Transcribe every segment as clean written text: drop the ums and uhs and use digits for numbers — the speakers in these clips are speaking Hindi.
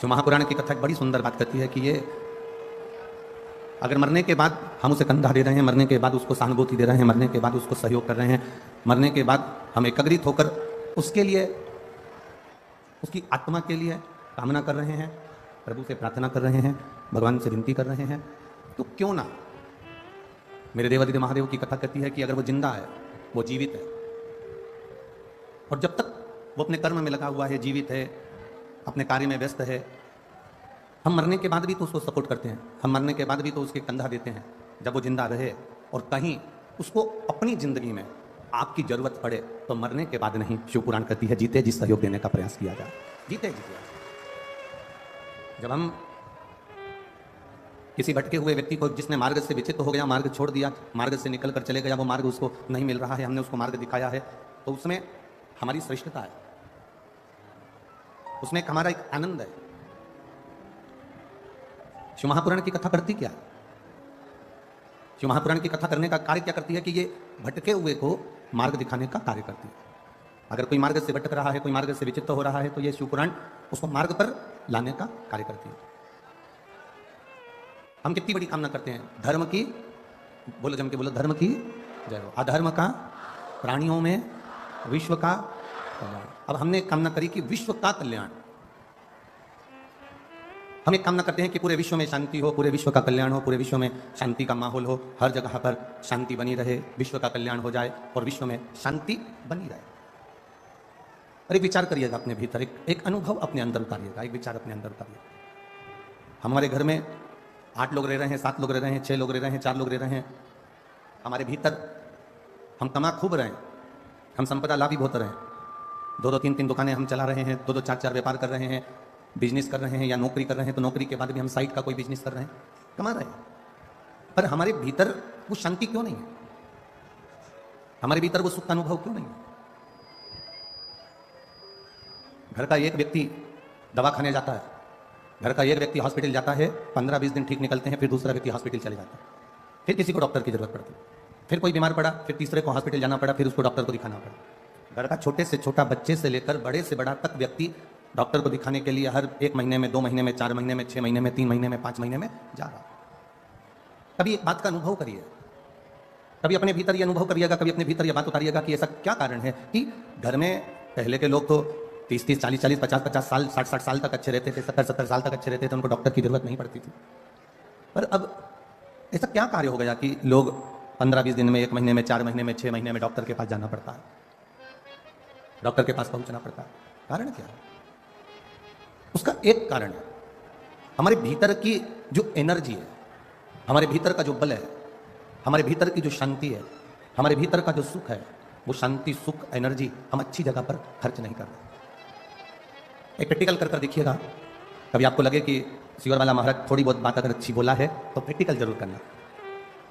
शिव महापुराण की कथा एक बड़ी सुंदर बात करती है कि ये अगर मरने के बाद हम उसे कंधा दे रहे हैं, मरने के बाद उसको सहानुभूति दे रहे हैं, मरने के बाद उसको सहयोग कर रहे हैं, मरने के बाद हम एकाग्रित होकर उसके लिए, उसकी आत्मा के लिए कामना कर रहे हैं, प्रभु से प्रार्थना कर रहे हैं, भगवान से विनती कर रहे हैं, तो क्यों ना मेरे देवादिदेव महादेव की कथा कहती है कि अगर वो जिंदा है, वो जीवित है, और जब तक वो अपने कर्म में लगा हुआ है, जीवित है, अपने कार्य में व्यस्त है, हम मरने के बाद भी तो उसको सपोर्ट करते हैं, हम मरने के बाद भी तो उसके कंधा देते हैं जब वो जिंदा रहे, और कहीं उसको अपनी जिंदगी में आपकी जरूरत पड़े तो मरने के बाद नहीं, शिव पुराण कहती है जीते जी सहयोग देने का प्रयास किया जाए, जीते जी। जब हम किसी भटके हुए व्यक्ति को, जिसने मार्ग से विचित हो गया, मार्ग छोड़ दिया, मार्ग से निकल कर चले गया, वो मार्ग उसको नहीं मिल रहा है, हमने उसको मार्ग दिखाया है, तो उसमें हमारी श्रेष्ठता है, उसमें हमारा एक आनंद है। शिव महापुराण की कथा करती क्या? शिव महापुराण की कथा करने का कार्य क्या करती है कि ये भटके हुए को मार्ग दिखाने का कार्य करती है। अगर कोई मार्ग से भटक रहा है, कोई मार्ग से विचित हो रहा है, तो ये शिव पुराण उसको मार्ग पर लाने का कार्य करती है। हम कितनी बड़ी कामना करते हैं, धर्म की, बोलो जम के बोलो, धर्म की जय हो, अधर्म का, प्राणियों में विश्व का कल्याण। अब हमने कामना करी कि विश्व का कल्याण, हम एक कामना करते हैं कि पूरे विश्व में शांति हो, पूरे विश्व का कल्याण हो, पूरे विश्व में शांति का माहौल हो, हर जगह पर शांति बनी रहे, विश्व का कल्याण हो जाए और विश्व में शांति बनी रहे। अरे विचार करिएगा अपने भीतर, एक अनुभव अपने अंदर उतारिएगा, एक विचार अपने अंदर उतारिएगा। हमारे घर में 8 लोग रह रहे हैं, 7 लोग रह रहे हैं, 6 लोग रह रहे हैं, 4 लोग रह रहे हैं, हमारे भीतर हम कमा खूब रहे हैं, हम संपदा लाभी बहुत रहे हैं, 2-2 3-3 दुकानें हम चला रहे हैं, 2-2 4-4 व्यापार कर रहे हैं, बिजनेस कर रहे हैं या नौकरी कर रहे हैं, तो नौकरी के बाद भी हम साइड का कोई बिजनेस कर रहे हैं, कमा रहे हैं, पर हमारे भीतर वो शांति क्यों नहीं है? हमारे भीतर वो सुख का अनुभव क्यों नहीं है? घर का एक व्यक्ति दवा खाने जाता है, घर का एक व्यक्ति हॉस्पिटल जाता है, 15-20 दिन ठीक निकलते हैं, फिर दूसरा व्यक्ति हॉस्पिटल चले जाता है, फिर किसी को डॉक्टर की जरूरत पड़ती है, फिर कोई बीमार पड़ा, फिर तीसरे को हॉस्पिटल जाना पड़ा, फिर उसको डॉक्टर को दिखाना पड़ा। घर का छोटे से छोटा बच्चे से लेकर बड़े से बड़ा तक व्यक्ति डॉक्टर को दिखाने के लिए हर 1 महीने में, 2 महीने में, 4 महीने में, 6 महीने में, 3 महीने में, 5 महीने में जा रहा। कभी एक बात का अनुभव करिए, कभी अपने भीतर ये अनुभव करिएगा, कभी अपने भीतर ये बात उतारिएगा कि ऐसा क्या कारण है कि घर में पहले के लोग तो 30-30, 40-40, 50-50 साल, 60-60 साल तक अच्छे रहते थे, 70-70 साल तक अच्छे रहते थे, उनको डॉक्टर की जरूरत नहीं पड़ती थी। पर अब ऐसा क्या कार्य हो गया कि लोग 15-20 दिन में, 1 महीने में, 4 महीने में, 6 महीने में डॉक्टर के पास जाना पड़ता है, डॉक्टर के पास पहुंचना पड़ता है? कारण क्या है? उसका एक कारण है हमारे भीतर की जो एनर्जी है, हमारे भीतर का जो बल है, हमारे भीतर की जो शांति है, हमारे भीतर का जो सुख है, वो शांति, सुख, एनर्जी हम अच्छी जगह पर खर्च नहीं कर रहे। एक प्रैक्टिकल कर देखिएगा, कभी आपको लगे कि सियोर वाला महाराज थोड़ी बहुत बात अगर अच्छी बोला है तो प्रैक्टिकल जरूर करना।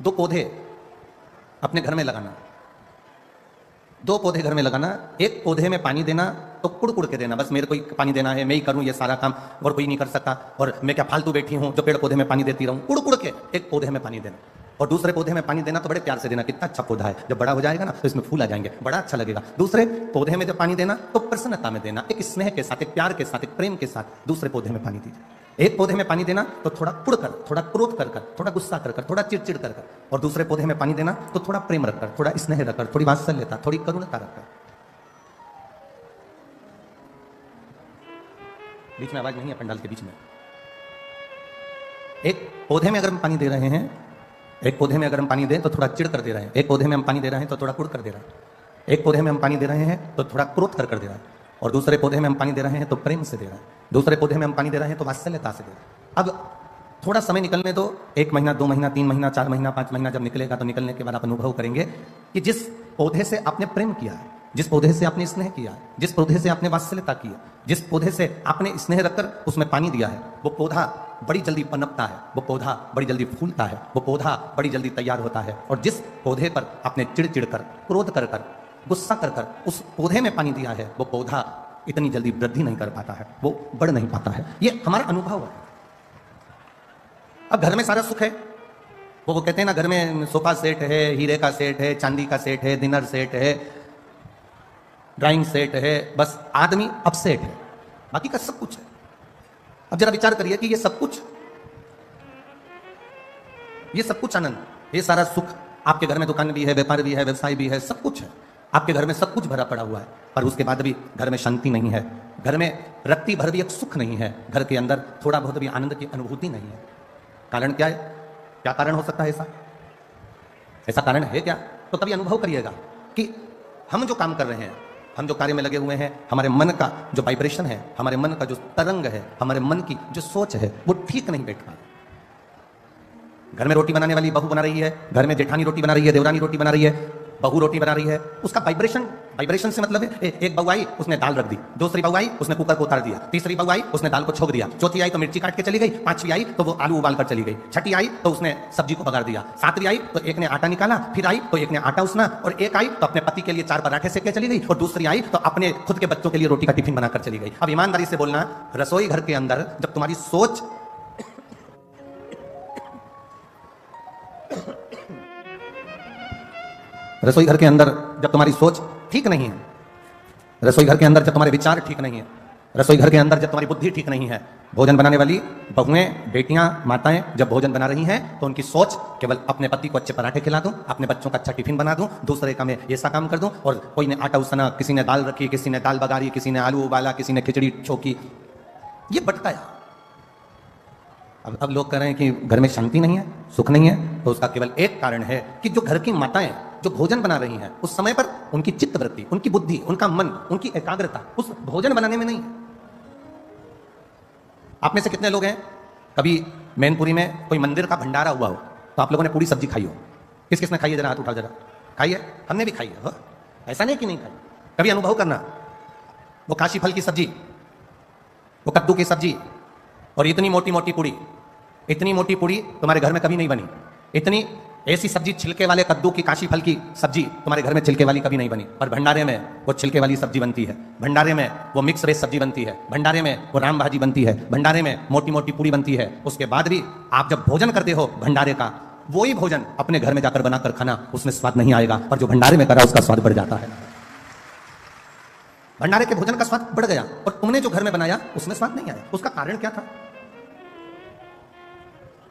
2 पौधे अपने घर में लगाना, 2 पौधे घर में लगाना, एक पौधे में पानी देना तो कुड़ कुड़ के देना, बस मेरे को ही पानी देना है, मैं ही करूं ये सारा काम और कोई नहीं कर सकता, और मैं क्या फालतू बैठी हूं जो पेड़ पौधे में पानी देती रहूं, कुड़ कुड़ के एक पौधे में पानी देना। और दूसरे पौधे में पानी देना तो बड़े प्यार से देना, कितना अच्छा पौधा है, जब बड़ा हो जाएगा ना तो इसमें फूल आ जाएंगे, बड़ा अच्छा लगेगा। दूसरे पौधे में जब पानी देना तो प्रसन्नता में देना, एक स्नेह के साथ, एक प्यार के साथ, एक प्रेम के साथ दूसरे पौधे में पानी दीजिए। एक पौधे में पानी देना तो थोड़ा कुड़ कर, थोड़ा क्रोध कर कर, थोड़ा गुस्सा कर कर, थोड़ा चिड़चिड़ कर कर, और दूसरे पौधे में पानी देना तो थोड़ा प्रेम रखकर, थोड़ा स्नेह रखकर, थोड़ी वात्सल्यता, थोड़ी करुणता रखकर। बीच में आवाज नहीं है पंडाल के बीच में। एक पौधे में अगर हम पानी दे रहे हैं, एक पौधे में अगर हम पानी दें तो थोड़ा चिढ़ कर दे रहे हैं, एक पौधे में हम पानी दे रहे हैं तो थोड़ा कुड़ कर दे रहे हैं, एक पौधे में हम पानी दे रहे हैं तो थोड़ा क्रोध कर दे रहा है, और दूसरे पौधे में हम पानी दे रहे हैं तो प्रेम से दे रहा है, दूसरे पौधे में हम पानी दे रहे हैं तो वात्सल्यता से दे रहा है। अब थोड़ा समय निकलने दो, 1 महीना, 2 महीना, 3 महीना, 4 महीना, 5 महीना जब निकलेगा तो निकलने के बाद आप अनुभव करेंगे कि जिस पौधे से आपने प्रेम किया है, जिस पौधे से आपने स्नेह किया है, जिस पौधे से आपने वात्सल्यता की है, जिस पौधे से आपने स्नेह रखकर उसमें पानी दिया है, वो पौधा बड़ी जल्दी पनपता है, वो पौधा बड़ी जल्दी फूलता है, वो पौधा बड़ी जल्दी तैयार होता है। और जिस पौधे पर आपने चिड़ कर, क्रोध कर कर, गुस्सा कर कर उस पौधे में पानी दिया है, वो पौधा इतनी जल्दी वृद्धि नहीं कर पाता है, वो बढ़ नहीं पाता है। ये हमारा अनुभव है। अब घर में सारा सुख है, वो कहते हैं ना, घर में सोफा सेट है, हीरे का सेट है, चांदी का सेट है, डिनर सेट है, ड्राइंग सेट है, बस आदमी अपसेट है, बाकी का सब कुछ है। अब जरा विचार करिए कि ये सब कुछ आनंद, ये सारा सुख, आपके घर में दुकान भी है, व्यापार भी है, व्यवसाय भी है, सब कुछ है, आपके घर में सब कुछ भरा पड़ा हुआ है, पर उसके बाद भी घर में शांति नहीं है, घर में रत्ती भर भी एक सुख नहीं है, घर के अंदर थोड़ा बहुत भी आनंद की अनुभूति नहीं है। कारण क्या है? क्या कारण हो सकता है ऐसा कारण है क्या? तो तभी अनुभव करिएगा कि हम जो काम कर रहे हैं, हम जो कार्य में लगे हुए हैं, हमारे मन का जो वाइब्रेशन है, हमारे मन का जो तरंग है, हमारे मन की जो सोच है, वो ठीक नहीं बैठ पा रहा। घर में रोटी बनाने वाली बहू बना रही है, घर में जेठानी रोटी बना रही है, देवरानी रोटी बना रही है, बहू रोटी बना रही है, उसका वाइब्रेशन से मतलब है एक बहू आई उसने दाल रख दी, दूसरी बहू आई उसने कुकर को उतार दिया, तीसरी बहू आई उसने दाल को छोक दिया, चौथी आई तो मिर्ची काट के चली गई, पांचवी आई तो वो आलू उबाल कर चली गई, छठी आई तो उसने सब्जी को बगाड़ दिया, सातवीं आई तो एक ने आटा निकाला, फिर आई तो एक ने आटा उसना, और एक आई तो अपने पति के लिए 4 पराठे सेक के चली गई, और दूसरी आई तो अपने खुद के बच्चों के लिए रोटी का टिफिन बनाकर चली गई। अब ईमानदारी से बोलना, रसोई घर के अंदर जब तुम्हारी सोच रसोई घर के अंदर जब तुम्हारी सोच ठीक नहीं है, रसोई घर के अंदर जब तुम्हारे विचार ठीक नहीं है, रसोई घर के अंदर जब तुम्हारी बुद्धि ठीक नहीं है, भोजन बनाने वाली बहुएं, बेटियां, माताएं जब भोजन बना रही हैं तो उनकी सोच केवल अपने पति को अच्छे पराठे खिला दूं, अपने बच्चों का अच्छा टिफिन बना दूं, दूसरे का मैं ऐसा काम कर दूं, और कोई ने आटा उसना, किसी ने दाल रखी, किसी ने दाल बगारी, किसी ने आलू उबाला, किसी ने खिचड़ी छोकी, ये भटकाया। अब लोग कह रहे हैं कि घर में शांति नहीं है, सुख नहीं है, तो उसका केवल एक कारण है कि जो घर की माताएं जो भोजन बना रही हैं उस समय पर उनकी चित्त वृत्ति, उनकी बुद्धि, उनका मन, उनकी एकाग्रता उस भोजन बनाने में नहीं है। आप में से कितने लोग हैं कभी मैनपुरी में कोई मंदिर का भंडारा हुआ हो तो आप लोगों ने पूरी सब्जी खाई हो? किस किसने खाई है? जरा हाथ उठाओ, जरा खाई है? हमने भी खाई है हो? ऐसा नहीं कि नहीं खाई, कभी अनुभव करना। वो काशी फल की सब्जी, वो कद्दू की सब्जी, और इतनी मोटी मोटी पूड़ी, इतनी मोटी पूड़ी तुम्हारे घर में कभी नहीं बनी। इतनी ऐसी सब्जी, छिलके वाले कद्दू की, काशी फल की सब्जी तुम्हारे घर में छिलके वाली कभी नहीं बनी, पर भंडारे में वो छिलके वाली सब्जी बनती है, भंडारे में वो मिक्स वेज सब्जी बनती है, भंडारे में वो राम भाजी बनती है, भंडारे में मोटी मोटी पूड़ी बनती है। उसके बाद भी आप जब भोजन करते हो भंडारे का, वही भोजन अपने घर में जाकर बनाकर खाना, उसमें स्वाद नहीं आएगा, पर जो भंडारे में करा उसका स्वाद बढ़ जाता है। भंडारे के भोजन का स्वाद बढ़ गया और तुमने जो घर में बनाया उसमें स्वाद नहीं आया। उसका कारण क्या था?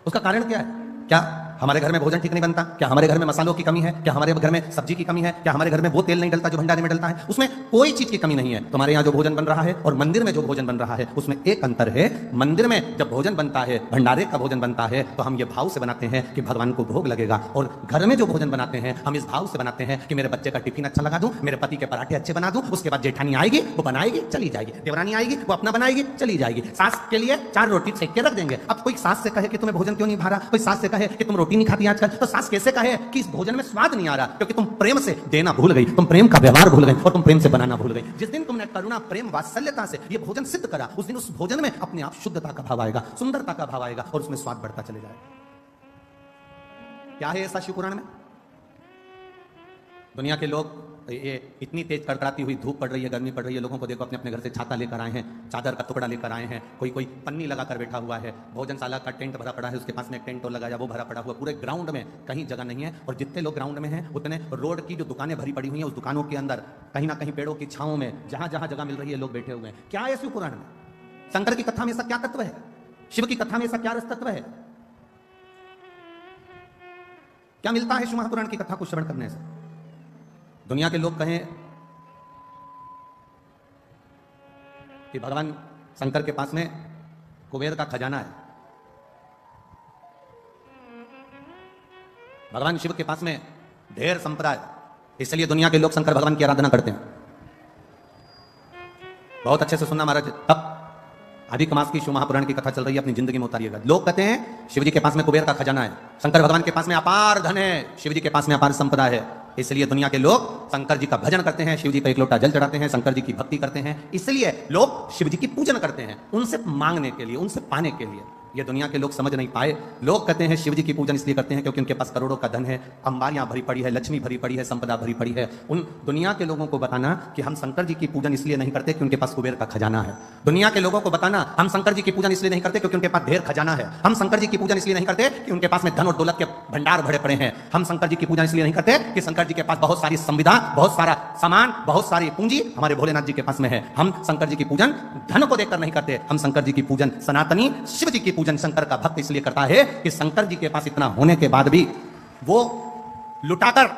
उसका कारण क्या है? क्या हमारे घर में भोजन ठीक नहीं बनता? क्या हमारे घर में मसालों की कमी है? क्या हमारे घर में सब्जी की कमी है? क्या हमारे घर में वो तेल नहीं डलता जो भंडारे में डलता है? उसमें कोई चीज की कमी नहीं है। तुम्हारे यहाँ जो भोजन बन रहा है और मंदिर में जो भोजन बन रहा है उसमें एक अंतर है। मंदिर में जब भोजन बनता है, भंडारे का भोजन बनता है, तो हम ये भाव से बनाते हैं कि भगवान को भोग लगेगा, और घर में जो भोजन बनाते हैं हम इस भाव से बनाते हैं कि मेरे बच्चे का टिफिन अच्छा लगा दूं, मेरे पति के पराठे अच्छे बना दूं, उसके बाद जेठानी आएगी वो बनाएगी चली जाएगी, देवरानी आएगी वो अपना बनाएगी चली जाएगी, सास के लिए 4 रोटी सेक के रख देंगे। अब कोई सास से कहे कि तुम्हें भोजन क्यों नहीं भा रहा, कोई सास से कहे कि तुम रोटी नहीं खाती आजकल, तो सास कैसे कहे कि इस भोजन में स्वाद नहीं आ रहा? क्योंकि तुम प्रेम से देना भूल गई, तुम प्रेम का व्यवहार भूल गई और तुम प्रेम से बनाना भूल गई। जिस दिन तुमने करुणा, प्रेम, वात्सल्यता से ये भोजन सिद्ध करा, उस दिन उस भोजन में अपने आप शुद्धता का भाव आएगा, सुंदरता का भाव आएगा और उसमें स्वाद बढ़ता चले जाएगा। क्या है ऐसा शिव पुराण में? दुनिया के लोग, ये इतनी तेज कड़कड़ाती हुई धूप पड़ रही है, गर्मी पड़ रही है, लोगों को देखो अपने अपने घर से छाता लेकर आए हैं, चादर का टुकड़ा लेकर आए हैं, कोई कोई पन्नी लगाकर बैठा हुआ है, भोजनशाला का टेंट भरा पड़ा है, उसके पास में एक टेंट और लगाया वो भरा पड़ा हुआ, पूरे ग्राउंड में कहीं जगह नहीं है, और जितने लोग ग्राउंड में हैं उतने रोड की जो दुकानें भरी पड़ी हुई हैं, उस दुकानों के अंदर कहीं ना कहीं पेड़ों की छांव में जहां जहां जगह मिल रही है लोग बैठे हुए हैं। क्या है शिव पुराण में? शंकर की कथा में ऐसा क्या तत्व है? शिव की कथा में ऐसा क्या रस तत्व है? क्या मिलता है शिव महापुराण की कथा को श्रवण करने से? दुनिया के लोग कहें कि भगवान शंकर के पास में कुबेर का खजाना है, भगवान शिव के पास में ढेर संपदा है, इसलिए दुनिया के लोग शंकर भगवान की आराधना करते हैं। बहुत अच्छे से सुनना महाराज, तब अधिक मास की शिव महापुराण की कथा चल रही है, अपनी जिंदगी में उतारिएगा। लोग कहते हैं शिव जी के पास में कुबेर का खजाना है, शंकर भगवान के पास में अपार धन है, शिव जी के पास में अपार संपदा है, इसलिए दुनिया के लोग शंकर जी का भजन करते हैं, शिव जी का एक लोटा जल चढ़ाते हैं, शंकर जी की भक्ति करते हैं, इसलिए लोग शिव जी की पूजन करते हैं, उनसे मांगने के लिए, उनसे पाने के लिए। ये दुनिया के लोग समझ नहीं पाए। लोग कहते हैं शिव जी की पूजन इसलिए करते हैं क्योंकि उनके पास करोड़ों का धन है, अंबारियां भरी पड़ी है, लक्ष्मी भरी पड़ी है, संपदा भरी पड़ी है। उन दुनिया के लोगों को बताना कि हम शंकर जी की पूजन इसलिए नहीं करते कि उनके पास कुबेर का खजाना है। दुनिया के लोगों को बताना हम शंकर जी की पूजन इसलिए नहीं करते क्योंकि उनके पास ढेर खजाना है। हम शंकर जी की पूजन इसलिए नहीं करते कि उनके पास में धन और दौलत के भंडार भरे पड़े हैं। हम शंकर जी की पूजा इसलिए नहीं करते कि शंकर जी के पास बहुत सारी संविदा, बहुत सारा सामान, बहुत सारी पूंजी हमारे भोलेनाथ जी के पास में है। हम शंकर जी की पूजन धन को देखकर नहीं करते। हम शंकर जी की पूजन सनातनी शिव जी की पूजन शंकर का भक्त इसलिए करता है कि शंकर जी के पास इतना होने के बाद भी वो लुटाकर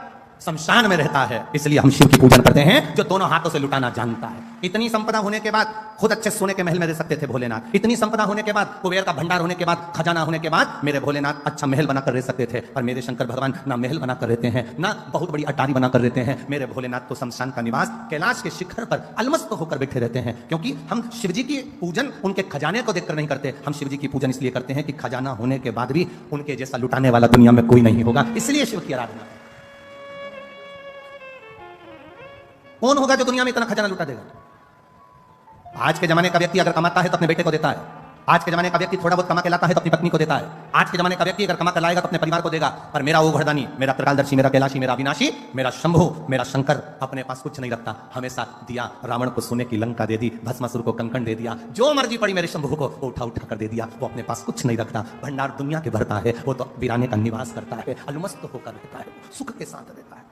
शमशान में रहता है, इसलिए हम शिव की पूजन करते हैं जो दोनों हाथों से लुटाना जानता है। इतनी संपदा होने के बाद खुद अच्छे सोने के महल में रह सकते थे भोलेनाथ। इतनी संपदा होने के बाद, कुबेर का भंडार होने के बाद, खजाना होने के बाद मेरे भोलेनाथ अच्छा महल बनाकर रह सकते थे। पर मेरे शंकर भगवान ना महल बनाकर रहते हैं, ना बहुत बड़ी अटारी बनाकर रहते हैं। मेरे भोलेनाथ तो शमशान का निवास कैलाश के शिखर पर अलमस्त होकर बैठे रहते हैं। क्योंकि हम शिव जी की पूजन उनके खजाने को देखकर नहीं करते, हम शिव जी की पूजन इसलिए करते हैं कि खजाना होने के बाद भी उनके जैसा लुटाने वाला दुनिया में कोई नहीं होगा, इसलिए शिव की आराधना। कौन होगा जो दुनिया में इतना खजाना लुटा देगा? आज के जमाने का व्यक्ति अगर कमाता है तो अपने बेटे को देता है। आज के जमाने का व्यक्ति थोड़ा बहुत कमा के लाता है तो अपनी पत्नी को देता है। आज के जमाने का व्यक्ति अगर कमा कर लाएगा तो अपने परिवार को देगा। पर मेरा वो घरदानी, मेरा त्रिकालदर्शी, मेरा कैलाशी, मेरा अविनाशी, मेरा शंभु, मेरा शंकर अपने पास कुछ नहीं रखता। हमेशा दिया, रावण को सोने की लंका दे दी, भस्मासुर को कंकण दे दिया, जो मर्जी पड़ी मेरे शंभु को उठा उठा कर दे दिया। वो अपने पास कुछ नहीं रखता, भंडार दुनिया के भरता है। वो तो वीराने का निवास करता है, अलमस्त होकर रहता है, सुख के साथ रहता है।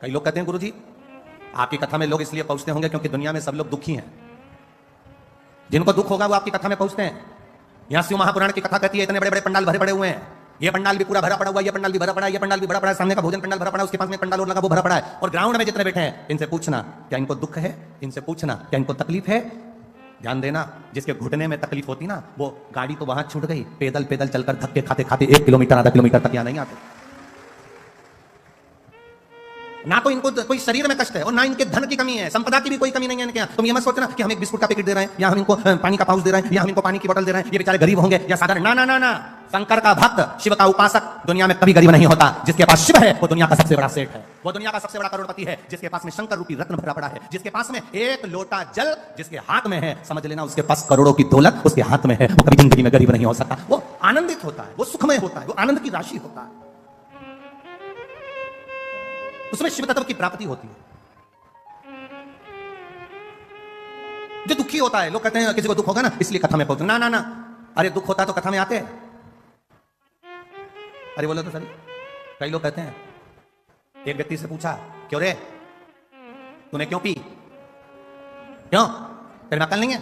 कई लोग कहते हैं गुरुजी आपकी कथा में लोग इसलिए पहुंचते होंगे क्योंकि दुनिया में सब लोग दुखी हैं। जिनको दुख होगा वो आपकी कथा में पहुंचते हैं। यहां शिव महापुराण की कथा कहती है इतने बड़े बड़े पंडाल भरे पड़े हुए हैं, ये पंडाल भी पूरा भरा पड़ा हुआ है, ये पंडाल भी भरा पड़ा है, ये पंडाल भी भरा पड़ा है, सामने का भोजन पंडाल भरा पड़ा है, उसके पास में पंडाल और लगा वो भरा पड़ा है, और ग्राउंड में जितने बैठे हैं इनसे पूछना क्या इनको दुख है, इनसे पूछना क्या इनको तकलीफ है। ध्यान देना, जिसके घुटने में तकलीफ होती ना वो गाड़ी तो वहां छूट गई, पैदल पैदल चलकर धक्के खाते खाते 1 किलोमीटर आधा किलोमीटर तक यहां नहीं आते। ना तो इनको कोई शरीर में कष्ट है और ना इनके धन की कमी है, संपदा की भी कोई कमी नहीं है इनके यहाँ। तुम ये मत सोचना कि हम एक बिस्कुट का पैकेट दे रहे हैं या हम इनको पानी का पाउच दे रहे हैं या हम इनको पानी की बोतल दे रहे हैं, ये बेचारे गरीब होंगे या साधारण। ना ना ना ना, शंकर का भक्त, शिव का उपासक दुनिया में कभी गरीब नहीं होता। जिसके पास शिव है वो दुनिया का सबसे बड़ा सेठ है, वो दुनिया का सबसे बड़ा करोड़पति है। जिसके पास में शंकर रूपी रत्न भरा पड़ा है, जिसके पास में एक लोटा जल जिसके हाथ में है, समझ लेना उसके पास करोड़ों की दौलत उसके हाथ में है। वो कभी जिंदगी में गरीब नहीं हो सकता। वो आनंदित होता है, वो सुखमय होता है, वो आनंद की राशि होता है, उसमें शिव तत्व की प्राप्ति होती है। जो दुखी होता है, लोग कहते हैं किसी को दुख होगा ना इसलिए कथा में पहुंचते। ना ना ना, अरे दुख होता तो कथा में आते। अरे बोलो तो सही। कई लोग कहते हैं, एक व्यक्ति से पूछा क्यों रे तूने क्यों पी, क्यों तेरे में अकल नहीं है,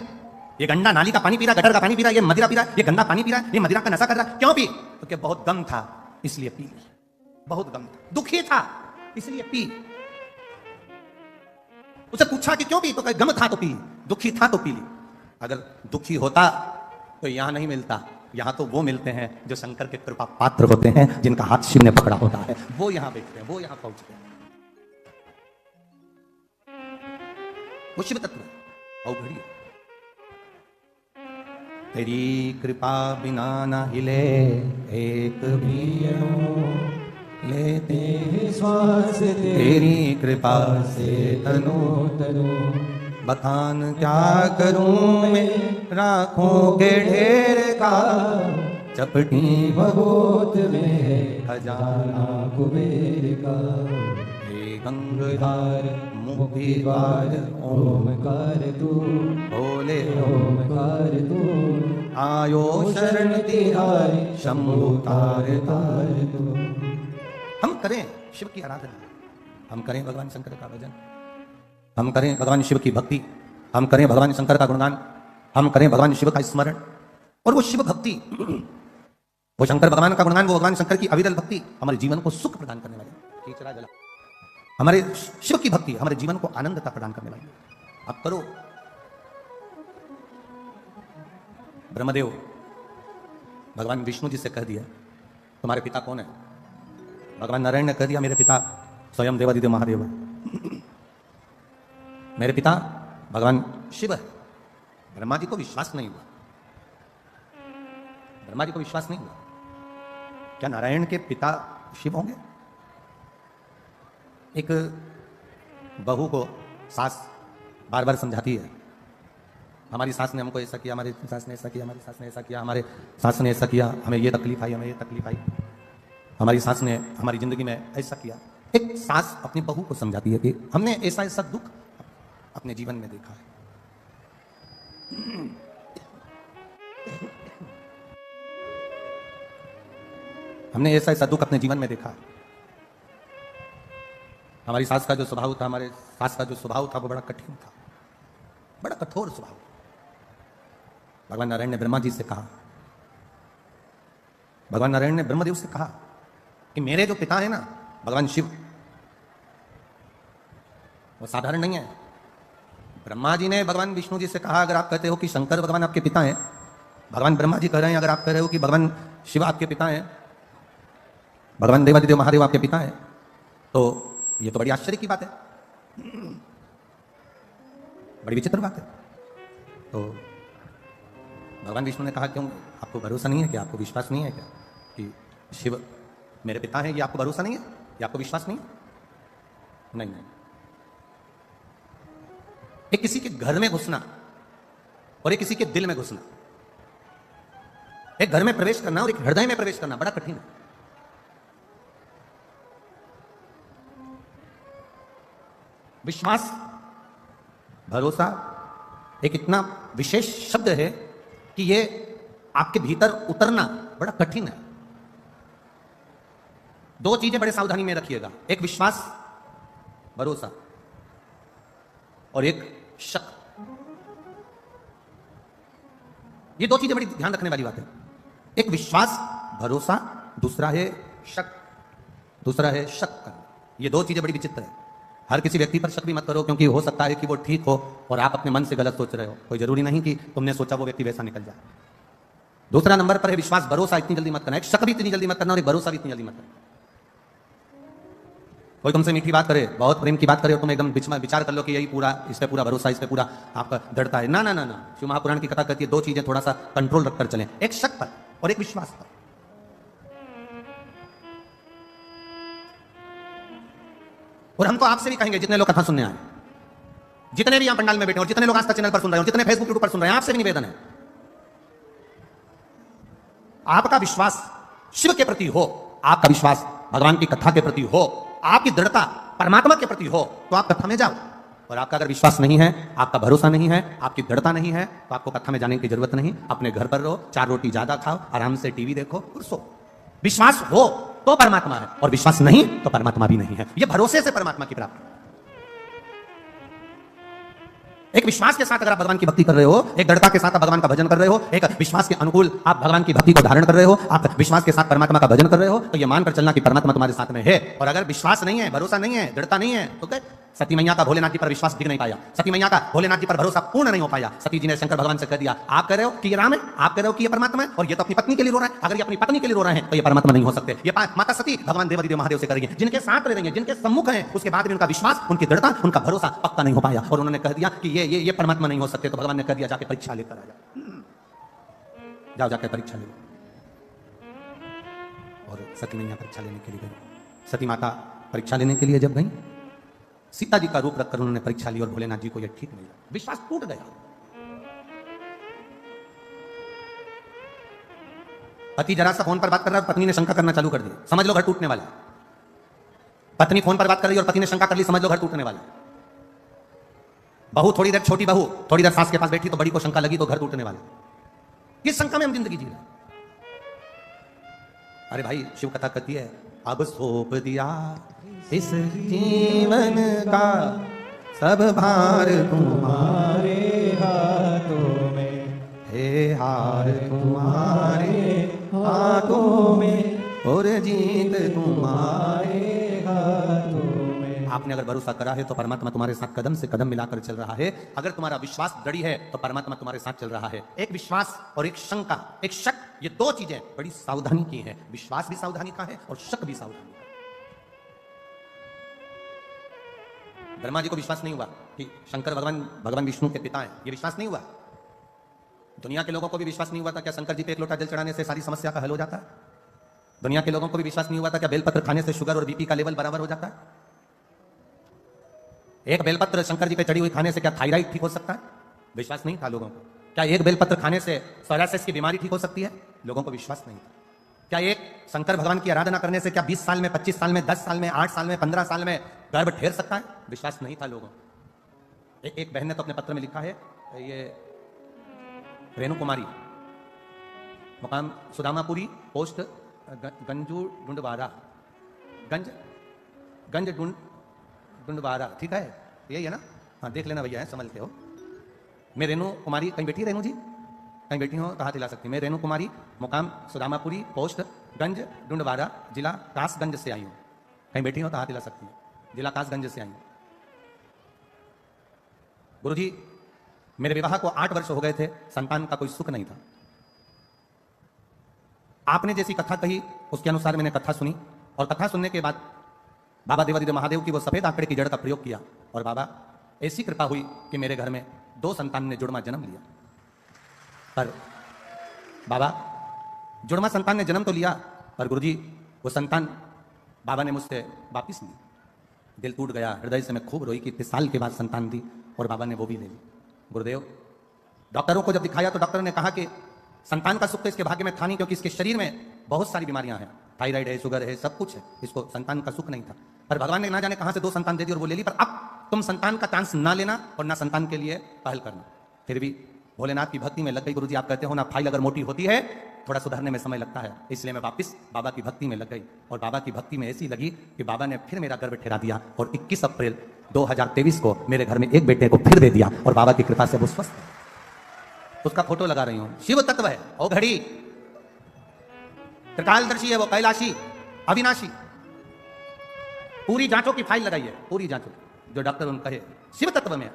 ये गंदा नाली का पानी पी रहा, गटर का पानी पी रहा, ये मदिरा पी रहा, ये गंदा पानी पी रहा, ये मदिरा का नशा कर रहा, क्यों पी? तो क्या बहुत गम था इसलिए पी, बहुत गम था, दुखी था इसलिए पी। उसे पूछा कि क्यों पी, तो कहे गम था तो पी, दुखी था तो पी ली। अगर दुखी होता तो यहां नहीं मिलता, यहां तो वो मिलते हैं जो शंकर के कृपा पात्र होते हैं, जिनका हाथ शिव ने पकड़ा होता है, वो यहां बैठते हैं, वो यहां पहुंचते हैं। वो शिव तत्व है, औघड़ी। तेरी कृपा बिना ना हिले एक भी लेते श्वास, तेरी कृपा से तनो तनो। बखान क्या करूं मैं राखों के ढेर का, चपटी बहुत में खजाना कुबेर का। हे गंगाधार मुक्तिद्वार ओमकार तू, बोले ओमकार तू। आयो शरण तिहारी शंभु तार तार तू। हम करें शिव की आराधना, हम करें भगवान शंकर का भजन, हम करें भगवान शिव की भक्ति, हम करें भगवान शंकर का गुणगान, हम करें भगवान शिव का स्मरण। और वो शिव भक्ति, वो शंकर भगवान का गुणगान, वो भगवान शंकर की अविरल भक्ति हमारे जीवन को सुख प्रदान करने वाली, हमारे शिव की भक्ति हमारे जीवन को आनंदता प्रदान करने वाली। आप करो। ब्रह्मदेव भगवान विष्णु जी से कह दिया तुम्हारे पिता कौन है? भगवान नारायण ने कह दिया मेरे पिता स्वयं देवादिदेव महादेव है, मेरे पिता भगवान शिव है। ब्रह्मा जी को विश्वास नहीं हुआ, ब्रह्मा जी को विश्वास नहीं हुआ, क्या नारायण के पिता शिव होंगे? एक बहू को सास बार बार समझाती है, हमारी सास ने हमको ऐसा किया, हमारी सास ने ऐसा किया, हमारी सास ने ऐसा किया, हमारे सास ने ऐसा किया, हमें ये तकलीफ आई, हमें ये तकलीफ आई, हमारी सास ने हमारी जिंदगी में ऐसा किया। एक सास अपनी बहू को समझाती है कि हमने ऐसा ऐसा दुख अपने जीवन में देखा है। हमने ऐसा ऐसा दुख अपने जीवन में देखा। हमारी सास का जो स्वभाव था, हमारे सास का जो स्वभाव था वो बड़ा कठिन था, बड़ा कठोर स्वभाव। भगवान नारायण ने ब्रह्मा जी से कहा, भगवान नारायण ने ब्रह्मदेव से कहा कि मेरे जो पिता है ना भगवान शिव, वो साधारण नहीं है। ब्रह्मा जी ने भगवान विष्णु जी से कहा, अगर आप कहते हो कि शंकर भगवान आपके पिता हैं, भगवान ब्रह्मा जी कह रहे हैं अगर आप कह रहे हो कि भगवान शिव आपके पिता हैं, भगवान देवादिदेव महादेव आपके पिता हैं, तो ये तो बड़ी आश्चर्य की बात है, बड़ी विचित्र बात है। तो भगवान विष्णु ने कहा, क्यों आपको भरोसा नहीं है क्या, आपको विश्वास नहीं है क्या कि शिव मेरे पिता हैं? ये आपको भरोसा नहीं है, ये आपको विश्वास नहीं है? नहीं नहीं। एक किसी के घर में घुसना और एक किसी के दिल में घुसना, एक घर में प्रवेश करना और एक हृदय में प्रवेश करना बड़ा कठिन है। विश्वास, भरोसा एक इतना विशेष शब्द है कि ये आपके भीतर उतरना बड़ा कठिन है। दो चीजें बड़े सावधानी में रखिएगा, एक विश्वास भरोसा और एक शक। ये दो चीजें बड़ी ध्यान रखने वाली बात है। एक विश्वास भरोसा, दूसरा है शक, दूसरा है शक करना। ये दो चीजें बड़ी विचित्र है। हर किसी व्यक्ति पर शक भी मत करो, क्योंकि हो सकता है कि वो ठीक हो और आप अपने मन से गलत सोच रहे हो। कोई जरूरी नहीं कि तुमने सोचा वो व्यक्ति वैसा निकल जाए। दूसरा नंबर पर है विश्वास भरोसा, इतनी जल्दी मत करना। एक शक भी इतनी जल्दी मत करना और एक भरोसा भी इतनी जल्दी मत करना। कोई तुमसे मीठी बात करे, बहुत प्रेम की बात करे और तुम एकदम विचार कर लो कि यही पूरा, इस पे पूरा भरोसा, इस पे पूरा आपका दृढ़ता है। ना ना ना ना, शिव महापुराण की कथा कहती है दो चीजें थोड़ा सा कंट्रोल रखकर चलें, एक शक पर और एक विश्वास पर। और हम तो आपसे भी कहेंगे, जितने लोग कथा सुनने आए, जितने भी यहां पंडाल में बैठे और जितने लोग आस्था चैनल पर सुन रहे हैं और जितने फेसबुक यूट्यूब पर सुन रहे हैं, आपसे भी निवेदन है, आपका विश्वास शिव के प्रति हो, आपका विश्वास भगवान की कथा के प्रति हो, आपकी दृढ़ता परमात्मा के प्रति हो, तो आप कथा में जाओ। और आपका अगर विश्वास नहीं है, आपका भरोसा नहीं है, आपकी दृढ़ता नहीं है, तो आपको कथा में जाने की जरूरत नहीं। अपने घर पर रहो, 4 रोटी ज्यादा खाओ, आराम से टीवी देखो और सो। विश्वास हो तो परमात्मा है और विश्वास नहीं तो परमात्मा भी नहीं है। यह भरोसे से परमात्मा की प्राप्ति। एक विश्वास के साथ अगर आप भगवान की भक्ति कर रहे हो, एक दृढ़ता के साथ आप भगवान का भजन कर रहे हो, एक विश्वास के अनुकूल आप भगवान की भक्ति को धारण कर रहे हो, आप विश्वास के साथ परमात्मा का भजन कर रहे हो, तो ये मानकर चलना कि परमात्मा तुम्हारे साथ में है। और अगर विश्वास नहीं है, भरोसा नहीं है, दृढ़ता नहीं है, तो सती मैया का भोलेनाथ जी पर विश्वास टिक नहीं पाया, सती मैया का भोलेनाथ जी पर भरोसा पूर्ण नहीं हो पाया। सती जी ने शंकर भगवान से कह दिया, आप कह रहे हो कि ये राम है, आप कह रहे हो कि ये परमात्मा है, और ये तो अपनी पत्नी के लिए रो रहा है। अगर ये अपनी पत्नी के लिए रो रहे हैं तो ये परमात्मा नहीं हो सकते। ये माता सती भगवान देवादिदेव महादेव से करेंगे, जिनके साथ रह रही है, जिनके सम्मुख है, उसके बाद भी उनका विश्वास, उनकी दृढ़ता, उनका भरोसा पक्का नहीं हो पाया और उन्होंने कह दिया कि ये परमात्मा नहीं हो सकते। तो भगवान ने कह दिया, जाके परीक्षा लेकर आ जाओ, जाके परीक्षा ले। और सती मैया परीक्षा लेने के लिए गई। सती माता परीक्षा लेने के लिए जब गई, सीता जी का रूप रखकर उन्होंने परीक्षा ली और भोलेनाथ जी को यह ठीक नहीं लगा, विश्वास टूट गया। पति जरा सा फोन पर बात कर रहा है, पत्नी ने शंका करना चालू कर दी, समझ लो घर टूटने वाला। पत्नी फोन पर बात कर रही और पति ने शंका कर ली, समझ लो घर टूटने वाला। बहू थोड़ी देर, छोटी बहू थोड़ी देर सास के पास बैठी तो बड़ी को शंका लगी तो घर टूटने वाला। किस शंका में हम जिंदगी जी रहे हैं? अरे भाई, शिव कथा कहती है, अब सौंप दिया इस जीवन का सब भार तुम्हारे हाथों में, हे हार तुम्हारे हाथों में और जीत तुम्हारे हाथों में। आपने अगर भरोसा करा है तो परमात्मा तुम्हारे साथ कदम से कदम मिलाकर चल रहा है। अगर तुम्हारा विश्वास दृढ़ है तो परमात्मा तुम्हारे साथ चल रहा है। एक विश्वास और एक शंका, एक शक, ये दो चीजें बड़ी सावधानी की है। विश्वास भी सावधानी का है और शक भी सावधानी का है। ब्रह्मा जी को विश्वास नहीं हुआ कि शंकर भगवान विष्णु के पिता हैं, ये विश्वास नहीं हुआ। दुनिया के लोगों को भी विश्वास नहीं हुआ था क्या शंकर जी पे एक लोटा जल चढ़ाने से सारी समस्या का हल हो जाता है? दुनिया के लोगों को भी विश्वास नहीं हुआ था क्या बेलपत्र खाने से शुगर और बीपी का लेवल बराबर हो जाता है? एक बेलपत्र शंकर जी पे चढ़ी हुई खाने से क्या थायराइड ठीक हो सकता है? विश्वास नहीं था लोगों को। क्या एक बेलपत्र खाने से सोरायसिस की बीमारी ठीक हो सकती है? लोगों को विश्वास नहीं था। क्या एक शंकर भगवान की आराधना करने से क्या 20 साल में, 25 साल में, 10 साल में, 8 साल में, 15 साल में गर्भ ठहर सकता है? विश्वास नहीं था लोगों। एक बहन ने तो अपने पत्र में लिखा है, ये रेणु कुमारी, मुकाम सुदामापुरी, पोस्ट गंजू ढूंढवारा, गंज गंज ढूंढवारा, ठीक है, यही है ना? हाँ देख लेना भैया, है समझते हो। मैं रेणु कुमारी, कहीं बैठी रेणु जी, कहीं बैठी हो तो हाथ हिला सकती। मैं रेणु कुमारी, मुकाम सुदामापुरी, पोस्ट गंज ढूंढवारा, जिला कासगंज से आई हूँ। कहीं बैठी हो तो हाथ हिला सकती है। जिला कासगंज से आई हूँ। गुरुजी, मेरे विवाह को 8 वर्ष हो गए थे, संतान का कोई सुख नहीं था। आपने जैसी कथा कही उसके अनुसार मैंने कथा सुनी, और कथा सुनने के बाद बाबा देवादिदेव महादेव की वो सफेद आंकड़े की जड़ का प्रयोग किया, और बाबा ऐसी कृपा हुई कि मेरे घर में 2 संतान ने जुड़वा जन्म लिया। पर बाबा, जुड़वा संतान ने जन्म तो लिया, पर गुरुजी वो संतान बाबा ने मुझसे वापिस ली। दिल टूट गया, हृदय से मैं खूब रोई कि इतने साल के बाद संतान दी, और बाबा ने वो भी ले ली। गुरुदेव, डॉक्टरों को जब दिखाया तो डॉक्टर ने कहा कि संतान का सुख तो इसके भाग्य में था नहीं, क्योंकि इसके शरीर में बहुत सारी बीमारियां हैं, थायराइड है, शुगर है, सब कुछ है, इसको संतान का सुख नहीं था। पर भगवान ने ना जाने कहां से 2 संतान दे दी और वो ले ली। पर अब तुम संतान का चांस ना लेना और ना संतान के लिए पहल करना। फिर भी भोलेनाथ की भक्ति में लग गई। गुरुजी आप कहते हो ना, फाइल अगर मोटी होती है थोड़ा सुधरने में समय लगता है, इसलिए मैं वापस बाबा की भक्ति में लग गई। और बाबा की भक्ति में ऐसी लगी कि बाबा ने फिर मेरा गर्भ ठहरा दिया, और 21 अप्रैल 2023 को मेरे घर में एक बेटे को फिर दे दिया, और बाबा की कृपा से वो स्वस्थ है। उसका फोटो लगा रही हूं। शिव तत्व है ओ घड़ी, त्रिकालदर्शी है वो, कैलाशी, अविनाशी। पूरी जांचों की फाइल लगाई है, पूरी जांचों, जो डॉक्टर उन कहे। शिव तत्व में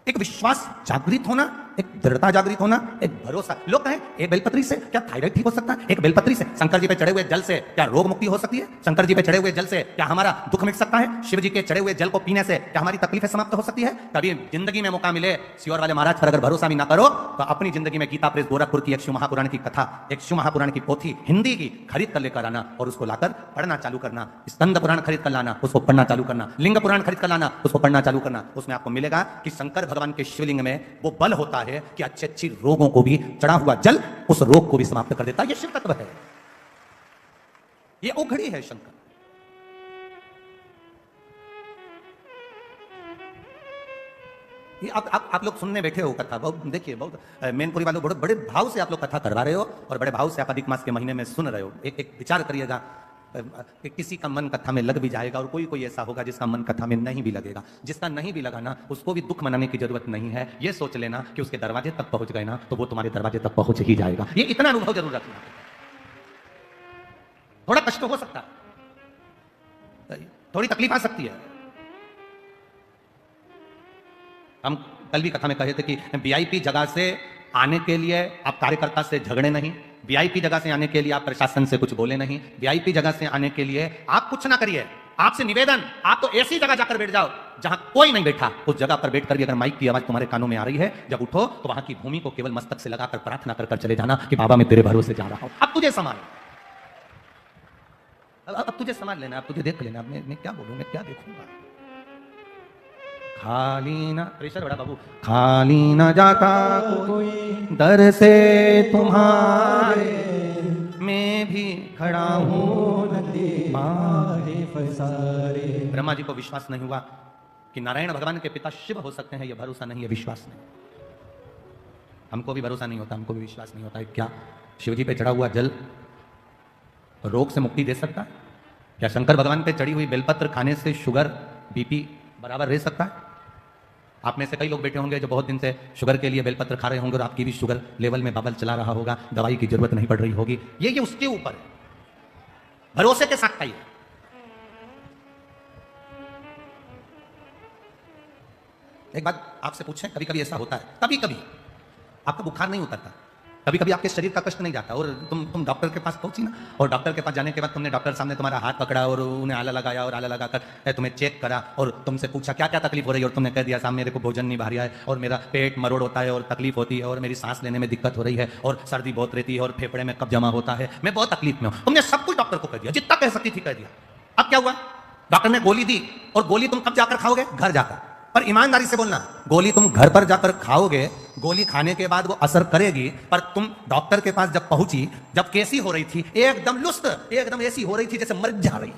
एक विश्वास जागृत होना, एक दृढ़ता जागृत होना, एक भरोसा। लोग कहें एक बेलपत्री से क्या थायराइड ठीक हो सकता है? एक बेलपत्री से, शंकर जी पे चढ़े हुए जल से क्या रोग मुक्ति हो सकती है? शंकर जी पे चढ़े हुए जल से क्या हमारा दुख मिट सकता है? शिव जी के चढ़े हुए जल को पीने से क्या हमारी तकलीफें समाप्त हो सकती है? कभी जिंदगी में मौका मिले, सियोर वाले महाराज पर अगर भरोसा भी ना करो तो अपनी जिंदगी में गीता प्रेस गोरखपुर की एक शिव महापुराण की कथा, एक शिव महापुराण की पोथी हिंदी की खरीद कर लेकर आना, और उसको लाकर पढ़ना चालू करना। स्कंद पुराण खरीद कर लाना, उसको पढ़ना चालू करना। लिंग पुराण खरीद कर लाना, उसको पढ़ना चालू करना। उसमें आपको मिलेगा कि शंकर भगवान के शिवलिंग में वो बल होता है कि अच्छे अच्छी रोगों को भी चढ़ा हुआ जल उस रोग को भी समाप्त कर देता है। ये शिव तत्व है, ये ओघड़ी है शंकर। ये आप लोग सुनने बैठे हो कथा, बहुत देखिए, बहुत मैनपुरी वालों बड़े बड़े भाव से आप लोग कथा करवा रहे हो, और बड़े भाव से आप अधिक मास के महीने में सुन रहे हो। एक विचार करिएगा, किसी का मन कथा में लग भी जाएगा, और कोई ऐसा होगा जिसका मन कथा में नहीं भी लगेगा। जिसका नहीं भी लगा ना, उसको भी दुख मनाने की जरूरत नहीं है। ये सोच लेना कि उसके दरवाजे तक पहुंच गए ना, तो वो तुम्हारे दरवाजे तक पहुंच ही जाएगा। ये इतना अनुभव जरूर रखना। थोड़ा कष्ट हो सकता है, थोड़ी तकलीफ आ सकती है। हम कल भी कथा में कहे थे कि वीआईपी जगह से आने के लिए आप कार्यकर्ता से झगड़े नहीं, वीआईपी जगह से आने के लिए आप प्रशासन से कुछ बोले नहीं, वीआईपी जगह से आने के लिए आप कुछ ना करिए। आपसे निवेदन, आप तो ऐसी जगह जाकर बैठ जाओ जहां कोई नहीं बैठा। उस जगह पर बैठकर भी अगर माइक की आवाज तुम्हारे कानों में आ रही है, जब उठो तो वहां की भूमि को केवल मस्तक से लगाकर प्रार्थना कर चले जाना कि बाबा मैं तेरे भरोसे जा रहा हूं, अब तुझे संभाल, अब तुझे संभाल लेना, अब तुझे देख लेना। मैं क्या बोलूं, मैं क्या देखूंगा। खाली ना, प्रेशर बड़ा बाबू, खाली ना जाता कोई दर से तुम्हारे, मैं भी खड़ा हूं नदी मारे फसारे। ब्रह्मा जी को विश्वास नहीं हुआ कि नारायण भगवान के पिता शिव हो सकते हैं, यह भरोसा नहीं है, विश्वास नहीं। हमको भी भरोसा नहीं होता, हमको भी विश्वास नहीं होता है क्या शिव जी पे चढ़ा हुआ जल रोग से मुक्ति दे सकता है? क्या शंकर भगवान पे चढ़ी हुई बेलपत्र खाने से शुगर बीपी बराबर रह सकता है? आप में से कई लोग बैठे होंगे जो बहुत दिन से शुगर के लिए बेलपत्र खा रहे होंगे, और आपकी भी शुगर लेवल में बबल चला रहा होगा, दवाई की जरूरत नहीं पड़ रही होगी। ये उसके ऊपर है, भरोसे के साथ खाइए। एक बात आपसे पूछें, कभी कभी ऐसा होता है, कभी कभी आपका बुखार नहीं उतरता, कभी कभी आपके शरीर का कष्ट नहीं जाता, और तुम डॉक्टर के पास पहुंची ना, और डॉक्टर के पास जाने के बाद तुमने डॉक्टर सामने तुम्हारा हाथ पकड़ा और उन्हें आला लगाया, और आला लगाकर तुम्हें चेक करा, और तुमसे पूछा क्या क्या तकलीफ हो रही है, और तुमने कह दिया साहब मेरे को भोजन नहीं भा रहा है, और मेरा पेट मरोड़ होता है, और तकलीफ होती है, और मेरी सांस लेने में दिक्कत हो रही है, और सर्दी बहुत रहती है, और फेफड़े में कब जमा होता है, मैं बहुत तकलीफ में हूं। तुमने सब कुछ डॉक्टर को कह दिया, जितना कह सकती थी कह दिया। अब क्या हुआ? डॉक्टर ने गोली दी, और गोली तुम कब जाकर खाओगे? घर जाकर। पर ईमानदारी से बोलना, गोली तुम घर पर जाकर खाओगे, गोली खाने के बाद वो असर करेगी, पर तुम डॉक्टर के पास जब पहुंची, जब कैसी हो रही थी? एकदम लुस्त, एकदम ऐसी हो रही थी जैसे मर जा रही,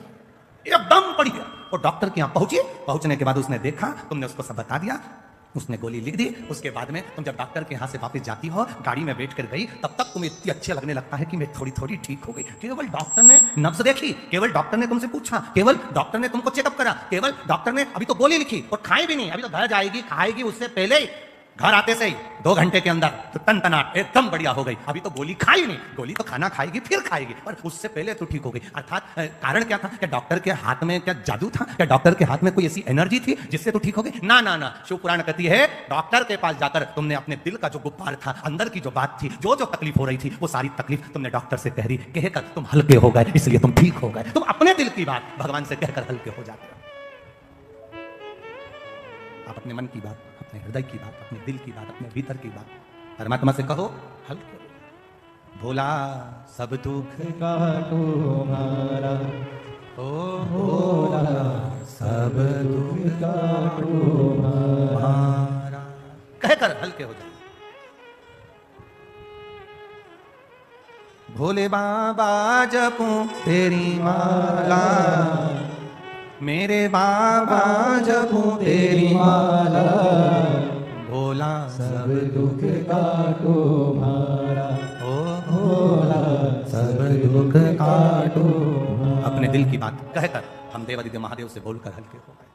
एकदम बढ़िया। और डॉक्टर के यहां पहुंची, पहुंचने के बाद उसने देखा, तुमने उसको सब बता दिया, उसने गोली लिख दी। उसके बाद में तुम जब डॉक्टर के यहाँ से वापस जाती हो, गाड़ी में बैठ कर गई, तब तक तुम्हें इतनी अच्छे लगने लगता है कि मैं थोड़ी थोड़ी ठीक हो गई। केवल डॉक्टर ने नब्ज देखी, केवल डॉक्टर ने तुमसे पूछा, केवल डॉक्टर ने तुमको चेकअप करा, केवल डॉक्टर ने अभी तो गोली लिखी और खाई भी नहीं, अभी तो घर जाएगी, खाएगी, उससे पहले ही घर आते से ही 2 घंटे के अंदर तो तनतनाट एकदम बढ़िया हो गई। अभी तो गोली खाई नहीं, गोली तो खाना खाएगी फिर खाएगी, पर उससे पहले तो ठीक हो गई। अर्थात कारण क्या था? क्या डॉक्टर के हाथ में क्या जादू था? क्या डॉक्टर के हाथ में कोई ऐसी एनर्जी थी जिससे तो ठीक हो गई? ना ना ना, शिव पुराण कहती है डॉक्टर के पास जाकर तुमने अपने दिल का जो गुब्बार था, अंदर की जो बात थी, जो जो तकलीफ हो रही थी, वो सारी तकलीफ तुमने डॉक्टर से कह दी, कहकर तुम हल्के हो गए, इसलिए तुम ठीक हो गए। तुम अपने दिल की बात भगवान से कहकर हल्के हो जाते हो। आप अपने मन की बात, अपने हृदय की बात, अपने दिल की बात, अपने भीतर की बात परमात्मा से कहो, हल्के। भोला सब दुख काटो हमारा, ओ भोला सब दुख काटो हमारा, कहकर हल्के हो जाए। भोले बाबा जपूं तेरी माला, मेरे बाबा जपूं तेरी माला, भोला सब दुख काटो हमारा, ओ भोला सब दुख काटो। अपने दिल की बात कहकर हम देवादिदेव महादेव से बोलकर हल्के हो गए।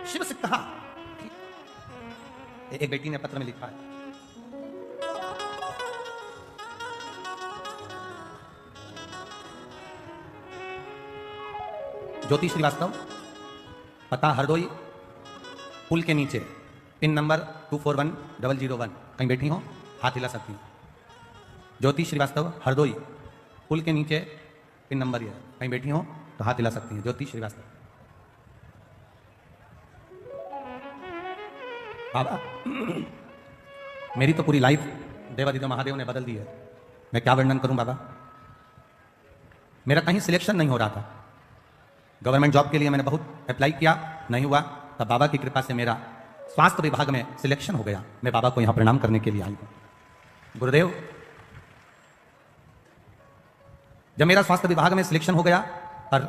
शिव से कहा, एक बेटी ने पत्र में लिखा है, ज्योति श्रीवास्तव, पता हरदोई, पुल के नीचे, पिन नंबर 241001। कहीं बैठी हो? हाथ हिला सकती हैं। ज्योति श्रीवास्तव, हरदोई, पुल के नीचे, पिन नंबर ये। कहीं बैठी हो तो हाथ हिला सकती हैं। ज्योति श्रीवास्तव। बाबा, मेरी तो पूरी लाइफ देवादिदेव महादेव ने बदल दी है। मैं क्या वर्णन करूं बाबा। मेरा कहीं सिलेक्शन नहीं हो रहा था। गवर्नमेंट जॉब के लिए मैंने बहुत अप्लाई किया, नहीं हुआ। तब बाबा की कृपा से मेरा स्वास्थ्य विभाग में सिलेक्शन हो गया। मैं बाबा को यहां प्रणाम करने के लिए आई हूं। गुरुदेव, जब मेरा स्वास्थ्य विभाग में सिलेक्शन हो गया, पर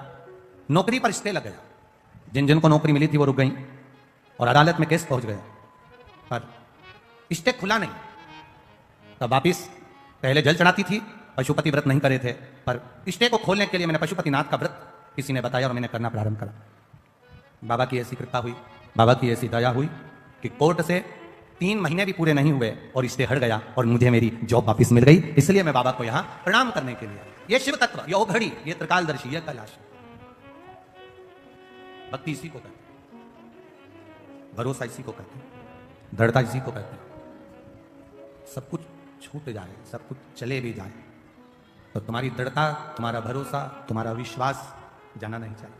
नौकरी पर स्टे लग गया। जिन जिनको नौकरी मिली थी वो रुक गई और अदालत में केस पहुंच गया, पर स्टे खुला नहीं। तब वापिस पहले जल चढ़ाती थी, पशुपति व्रत नहीं करे थे, पर स्टे को खोलने के लिए मैंने पशुपतिनाथ का व्रत किसी ने बताया और मैंने करना प्रारंभ करा। बाबा की ऐसी कृपा हुई, बाबा की ऐसी दया हुई कि कोर्ट से 3 महीने भी पूरे नहीं हुए और स्टे हट गया और मुझे मेरी जॉब वापस मिल गई। इसलिए मैं बाबा को यहां प्रणाम करने के लिए आया। ये शिव तत्व, ये ओघड़ी, ये त्रिकालदर्शी, ये कैलाश। भक्ति इसी को कहते हैं, भरोसा इसी को कहते हैं, दृढ़ता इसी को कहते हैं। सब कुछ छूट जाए, सब कुछ चले भी जाए, तो तुम्हारी दृढ़ता, तुम्हारा भरोसा, तुम्हारा विश्वास जाना नहीं चाहिए।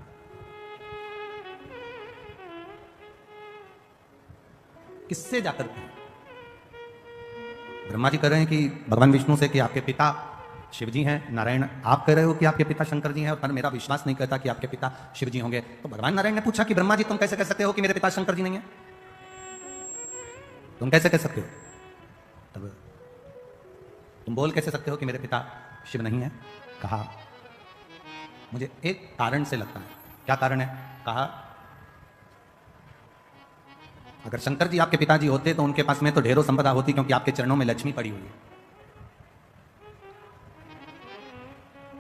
किससे जाकर के? ब्रह्मा जी कह रहे हैं कि भगवान विष्णु से कि आपके पिता शिव जी हैं। नारायण, आप कह रहे हो कि आपके पिता शंकर जी हैं, पर मेरा विश्वास नहीं कहता कि आपके पिता शिव जी होंगे। तो भगवान नारायण ने पूछा कि ब्रह्मा जी, तुम कैसे कह सकते हो कि मेरे पिता शंकर जी नहीं है? तुम कैसे कह सकते हो? तब तुम बोल कैसे सकते हो कि मेरे पिता शिव नहीं है? कहा, मुझे एक कारण से लगता है। क्या कारण है? कहा, अगर शंकर जी आपके पिताजी होते तो उनके पास में तो ढेरों संपदा होती, क्योंकि आपके चरणों में लक्ष्मी पड़ी हुई है।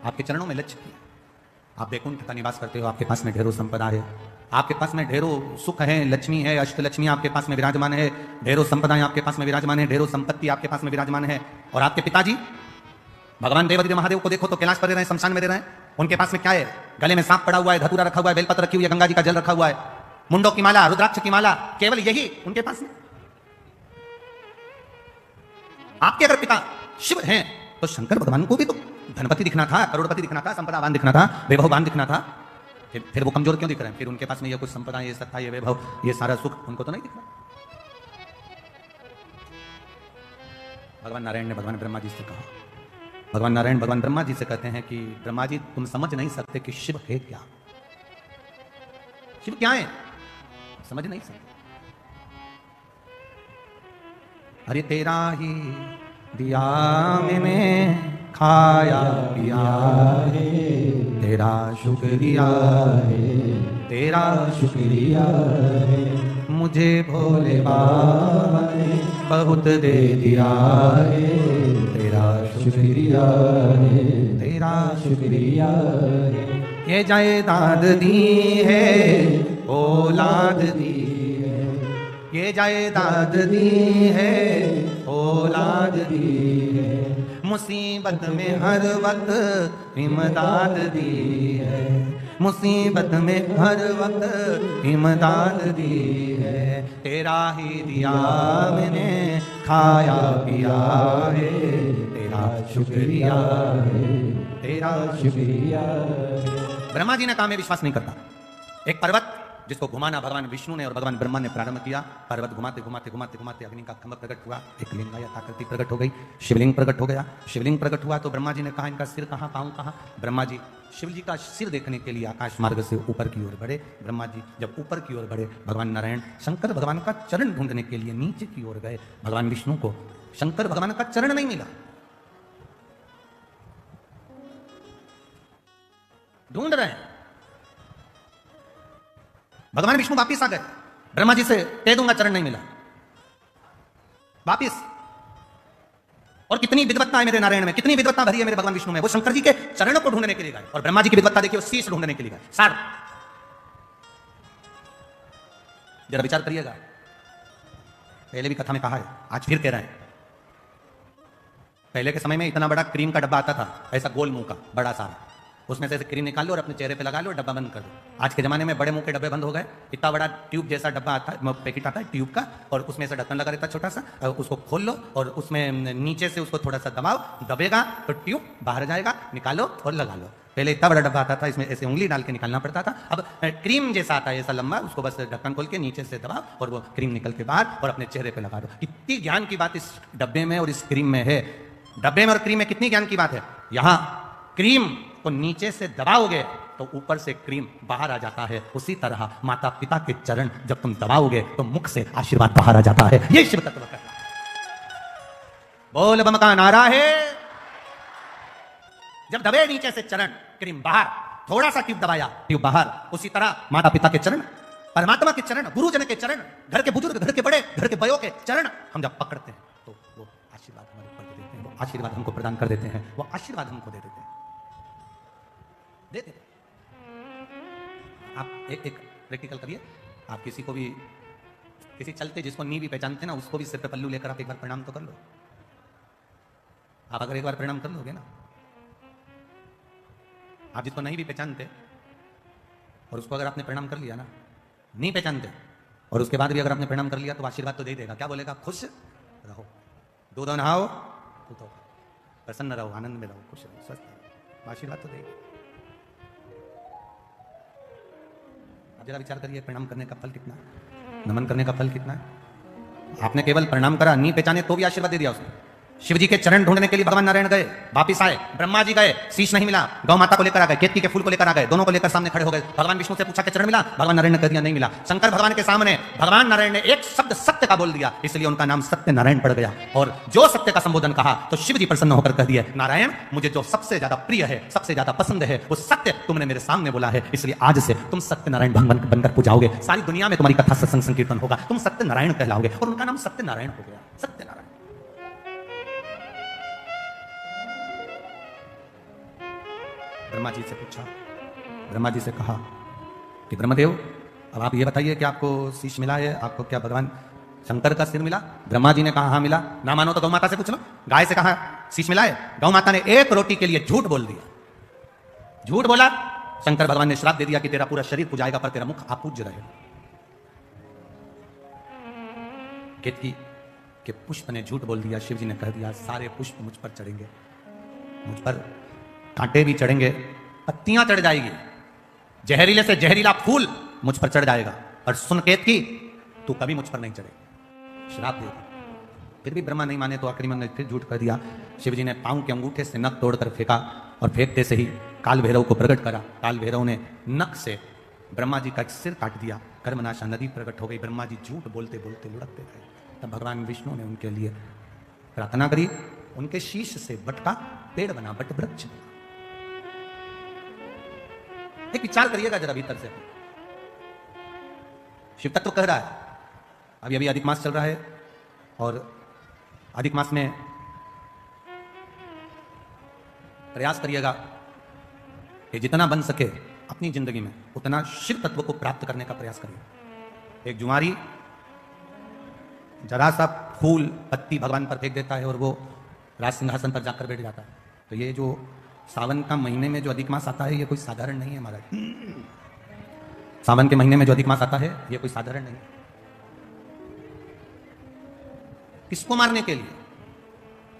आपके चरणों में लक्ष्मी है, आप वैकुंठ का निवास करते हो, आपके पास में ढेरों संपदा है, आपके पास में ढेरों सुख है, लक्ष्मी है, अष्टलक्ष्मी आपके पास में विराजमान है, ढेरों संपदाएं आपके पास में विराजमान है, ढेरों संपत्ति आपके पास में विराजमान है। और आपके पिताजी भगवान देवादिदेव महादेव को देखो तो कैलाश पर रह रहे हैं, शमशान में रह रहे हैं। उनके पास में क्या है? गले में सांप पड़ा हुआ है, धतूरा रखा हुआ है, बेलपत्र रखी हुई है, गंगा जी का जल रखा हुआ है, मुंडों की माला, रुद्राक्ष की माला, केवल यही उनके पास में। आपके अगर पिता शिव हैं तो शंकर भगवान को भी तो धनपति दिखना था, करोड़पति दिखना था, संपदावान दिखना था, वैभववान दिखना था। फिर वो कमजोर क्यों दिख रहे हैं? फिर उनके पास में ये कुछ संपदा, ये सत्ता, ये वैभव, ये सारा सुख उनको तो नहीं दिख रहा। भगवान नारायण ने भगवान ब्रह्मा जी से कहा, भगवान नारायण भगवान ब्रह्मा जी से कहते हैं कि ब्रह्मा जी, तुम समझ नहीं सकते कि शिव है क्या। शिव क्या है समझ नहीं सकते। अरे तेरा ही दिया मैंने खाया पिया है, तेरा शुक्रिया है, तेरा शुक्रिया है, मुझे भोले बाबा ने बहुत दे दिया है, तेरा शुक्रिया है, तेरा शुक्रिया है। ये जायदाद दी है, औलाद दी है, ये जायदाद दी है, औलाद दी है, मुसीबत में हर वक्त इमदाद दी है, मुसीबत में हर वक्त इमदाद दी है, तेरा ही दिया मैंने खाया पिया है, तेरा शुक्रिया है, तेरा शुक्रिया है। ब्रह्मा जी ने कहा मैं विश्वास नहीं करता। एक पर्वत जिसको घुमाना भगवान विष्णु ने और भगवान ब्रह्मा ने प्रारंभ किया, पर्वत घुमाते घुमाते घुमाते घुमाते अग्नि का खंभ प्रकट हुआ, एक लिंगायत आकृति प्रकट हो गई, शिवलिंग प्रकट हो गया। शिवलिंग प्रकट हुआ तो ब्रह्मा जी ने कहा इनका सिर कहाँ, पाँव कहाँ। ब्रह्मा जी शिव जी का सिर देखने के लिए आकाश मार्ग से ऊपर की ओर बढ़े। ब्रह्मा जी जब ऊपर की ओर बढ़े, भगवान नारायण शंकर भगवान का चरण ढूंढने के लिए नीचे की ओर गए। भगवान विष्णु को शंकर भगवान का चरण नहीं मिला, ढूंढ रहे हैं। भगवान विष्णु वापिस आ गए, ब्रह्मा जी से कह दूंगा चरण नहीं मिला, वापिस। और कितनी विद्वत्ता है मेरे नारायण में, कितनी विद्वत्ता भरी है मेरे भगवान विष्णु में। वो शंकर जी के चरणों को ढूंढने के लिए गए और ब्रह्मा जी की विद्वत्ता देखिए, वो शीश ढूंढने के लिए गए। सार जरा विचार करिएगा, पहले भी कथा में कहा है, आज फिर कह रहे हैं। पहले के समय में इतना बड़ा क्रीम का डब्बा आता था, ऐसा गोल मुंह का बड़ा सारा, उसमें से क्रीम निकाल लो और अपने चेहरे पे लगा लो और डब्बा बंद कर दो। आज के जमाने में बड़े मुंह के डब्बे बंद हो गए, इतना बड़ा ट्यूब जैसा डब्बा आता है, पैकेट आता है ट्यूब का, और उसमें से ढक्कन लगा रहता है छोटा सा, उसको खोल लो और उसमें नीचे से उसको थोड़ा सा दबाओ, दबेगा तो ट्यूब बाहर जाएगा, निकालो और लगा लो। पहले इतना बड़ा डब्बा आता था, इसमें ऐसे उंगली डाल के निकालना पड़ता था। अब क्रीम जैसा आता है ऐसा लंबा, उसको बस ढक्कन खोल के नीचे से दबाओ और वो क्रीम निकल के बाहर और अपने चेहरे पे लगा दो। कितनी ज्ञान की बात इस डब्बे में और इस क्रीम में है। डब्बे में और क्रीम में कितनी ज्ञान की बात है। यहाँ क्रीम को नीचे से दबाओगे तो ऊपर से क्रीम बाहर आ जाता है। उसी तरह माता पिता के चरण जब तुम दबाओगे तो मुख से आशीर्वाद बाहर आ जाता है। ये शिव तत्व है। बोल बम का नारा है। जब दबे नीचे से चरण, क्रीम बाहर, थोड़ा सा ट्यूब दबाया, ट्यूब बाहर। उसी तरह माता पिता के चरण, परमात्मा के चरण, गुरुजन के चरण, घर के बुजुर्ग, घर के बड़े, घर के बयों के चरण हम जब पकड़ते हैं तो वो आशीर्वाद हमारे ऊपर दे देते हैं, वो आशीर्वाद हमको प्रदान कर देते हैं, वो आशीर्वाद हमको दे देते हैं। देते आप एक प्रैक्टिकल करिए। आप किसी को भी, किसी चलते जिसको नहीं भी पहचानते ना, उसको भी सिर पे पल्लू लेकर आप एक बार प्रणाम तो कर लो। आप अगर एक बार प्रणाम कर लोगे ना, आप जिसको नहीं भी पहचानते और उसको अगर आपने प्रणाम कर लिया ना, नहीं पहचानते और उसके बाद भी अगर आपने प्रणाम कर लिया तो आशीर्वाद तो दे देगा। क्या बोलेगा? खुश रहो, दूध नहाओ, प्रसन्न रहो, आनंद में रहो, खुश रहो, स्वस्थ रहो, आशीर्वाद तो देगा। आप जरा विचार करिए, प्रणाम करने का फल कितना है, नमन करने का फल कितना है। आपने केवल प्रणाम करा, नहीं पहचाने तो भी आशीर्वाद दे दिया उसने। शिव जी के चरण ढूंढने के लिए भगवान नारायण गए, वापिस आए, ब्रह्मा जी गए, शीश नहीं मिला, गौ माता को लेकर आ गए, केतकी के फूल को लेकर आ गए, दोनों को लेकर सामने खड़े हो गए। भगवान विष्णु से पूछा कि चरण मिला? भगवान नारायण ने कह दिया नहीं मिला। शंकर भगवान के सामने भगवान नारायण ने एक शब्द सत्य का बोल दिया, इसलिए उनका नाम सत्य नारायण पड़ गया। और जो सत्य का संबोधन कहा तो शिव जी प्रसन्न होकर कह दिए, नारायण मुझे जो सबसे ज्यादा प्रिय है, सबसे ज्यादा पसंद है, वो सत्य तुमने मेरे सामने बोला है, इसलिए आज से तुम सत्य नारायण बनकर पूजाओगे। सारी दुनिया में तुम्हारी कथा सत्संग संकीर्तन होगा, तुम सत्य नारायण कहलाओगे। और उनका नाम सत्य नारायण हो गया, सत्य नारायण। ब्रह्मा जी से पूछा, ब्रह्मा जी से कहा कि ब्रह्मदेव अब आप ये बताइए कि आपको शीश मिला है, आपको क्या भगवान शंकर का सिर मिला? ब्रह्मा जी ने कहा हाँ मिला। ना मानो तो गौ माता से पूछ लो। गाय से कहा शीश मिला है, गौ माता ने एक रोटी के लिए झूठ बोल दिया। झूठ बोला, शंकर भगवान ने श्राप दे दिया कि तेरा पूरा शरीर पूजाएगा पर तेरा मुख अपूज्य रहेगा। केतकी के पुष्प ने झूठ बोल दिया। शिव जी ने कह दिया सारे पुष्प मुझ पर चढ़ेंगे, मुझ पर कांटे भी चढ़ेंगे, पत्तियां चढ़ जाएगी, जहरीले से जहरीला फूल मुझ पर चढ़ जाएगा। और सुन केतकी, तू कभी मुझ पर नहीं चढ़ेगा, श्राप देगा। फिर भी ब्रह्मा नहीं माने तो आखिरी में फिर झूठ कर दिया। शिव जी ने पांव के अंगूठे से नख तोड़कर फेंका और फेंकते से ही काल भैरव को प्रकट करा। काल भैरव ने नख से ब्रह्मा जी का सिर काट दिया। कर्मनाशा नदी प्रकट हो गई। ब्रह्मा जी झूठ बोलते बोलते लुढ़कते गए। तब भगवान विष्णु ने उनके लिए प्रार्थना करी, उनके शीश से बट का पेड़ बना, बट वृक्ष। एक विचार करिएगा जरा भीतर से, शिव तत्व कह रहा है। अभी अभी अधिक मास चल रहा है और अधिक मास में प्रयास करिएगा कि जितना बन सके अपनी जिंदगी में उतना शिव तत्व को प्राप्त करने का प्रयास करिए। एक जुआरी जरा सा फूल पत्ती भगवान पर फेंक देता है और वो राज सिंहासन पर जाकर बैठ जाता है। तो ये जो सावन का महीने में जो अधिक मास आता है ये कोई साधारण नहीं है महाराज। सावन के महीने में जो अधिक मास आता है ये कोई साधारण नहीं है। किसको मारने के लिए?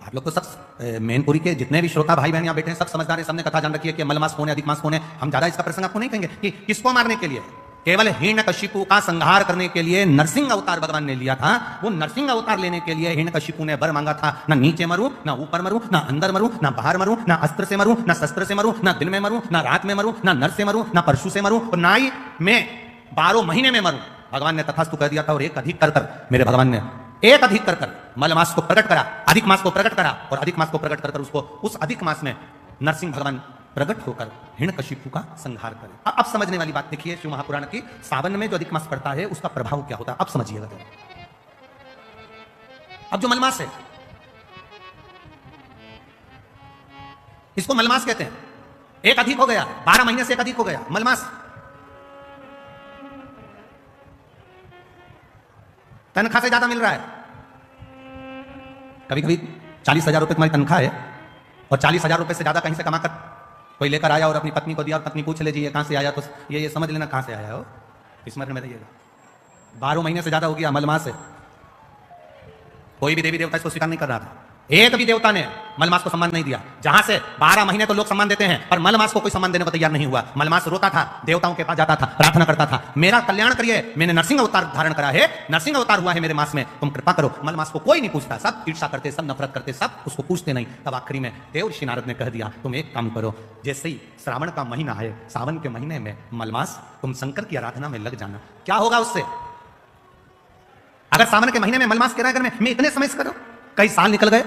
आप लोग तो सब मैनपुरी के जितने भी श्रोता भाई बहन यहाँ बैठे हैं सब समझदार हैं, सबने कथा जान रखी है कि मलमास कौन है, अधिक मास कौन है। हम ज्यादा इसका प्रसंग आपको नहीं कहेंगे कि किसको मारने के लिए। केवल हिरण्यकशिपु का संहार करने के लिए नरसिंह अवतार भगवान ने लिया था। वो नरसिंह अवतार लेने के लिए हिरण्यकशिपु ने वर मांगा था, ना नीचे मरूं, ना ऊपर मरूं, ना अंदर मरूं, ना बाहर मरूं, ना अस्त्र से मरूं, ना शस्त्र से मरूं, ना दिन में मरूं, ना रात में मरूं, ना नर से मरूं, ना परशु से मरूं और ना ही मैं 12 महीने में मरूं। भगवान ने तथास्तु कह दिया था और एक अधिक कर मेरे भगवान ने एक अधिक कर मलमास को प्रकट करा, अधिक मास को प्रकट करा और अधिक मास को प्रकट कर उसको उस अधिक मास में नरसिंह भगवान प्रकट होकर हिरण्यकशिपु का संहार करे। अब समझने वाली बात देखिए शिव महापुराण की, सावन में जो अधिक मास पड़ता है उसका प्रभाव क्या होता है अब समझिएगा। अब जो मलमास है इसको मलमास कहते हैं। एक अधिक हो गया, 12 महीने से एक अधिक हो गया मलमास। तनख्वाह से ज्यादा मिल रहा है। कभी कभी 40,000 रुपए तुम्हारी तनख्वाह है और 40,000 रुपए से ज्यादा कहीं से कमाकर कोई लेकर आया और अपनी पत्नी को दिया और पत्नी पूछ ले जी ये कहां से आया, तो ये समझ लेना कहां से आया हो, स्मरण में रहिएगा। 12 महीने से ज्यादा हो गया मलमास है। कोई भी देवी देवता इसको स्वीकार नहीं कर रहा था। एक भी देवता ने मलमास को सम्मान नहीं दिया। जहां से 12 महीने तो लोग सम्मान देते हैं पर मलमास को कोई सम्मान देने को तैयार नहीं हुआ। मलमास रोता था, देवताओं के पास जाता था, प्रार्थना करता था, मेरा कल्याण करिए, मैंने नरसिंह अवतार धारण करा है, नरसिंह अवतार हुआ है मेरे मास में, तुम कृपा करो। मलमास को कोई नहीं पूछता, सब ईर्षा करते, सब नफरत करते, सब उसको पूछते नहीं। तब आखिरी में देव ऋषि नारद ने कह दिया तुम एक काम करो, जैसे ही श्रावण का महीना है, सावन के महीने में मलमास तुम शंकर की आराधना में लग जाना। क्या होगा उससे? अगर सावन के महीने में मलमास कह रहा है घर में, मैं इतने समय से करो, कई साल निकल गए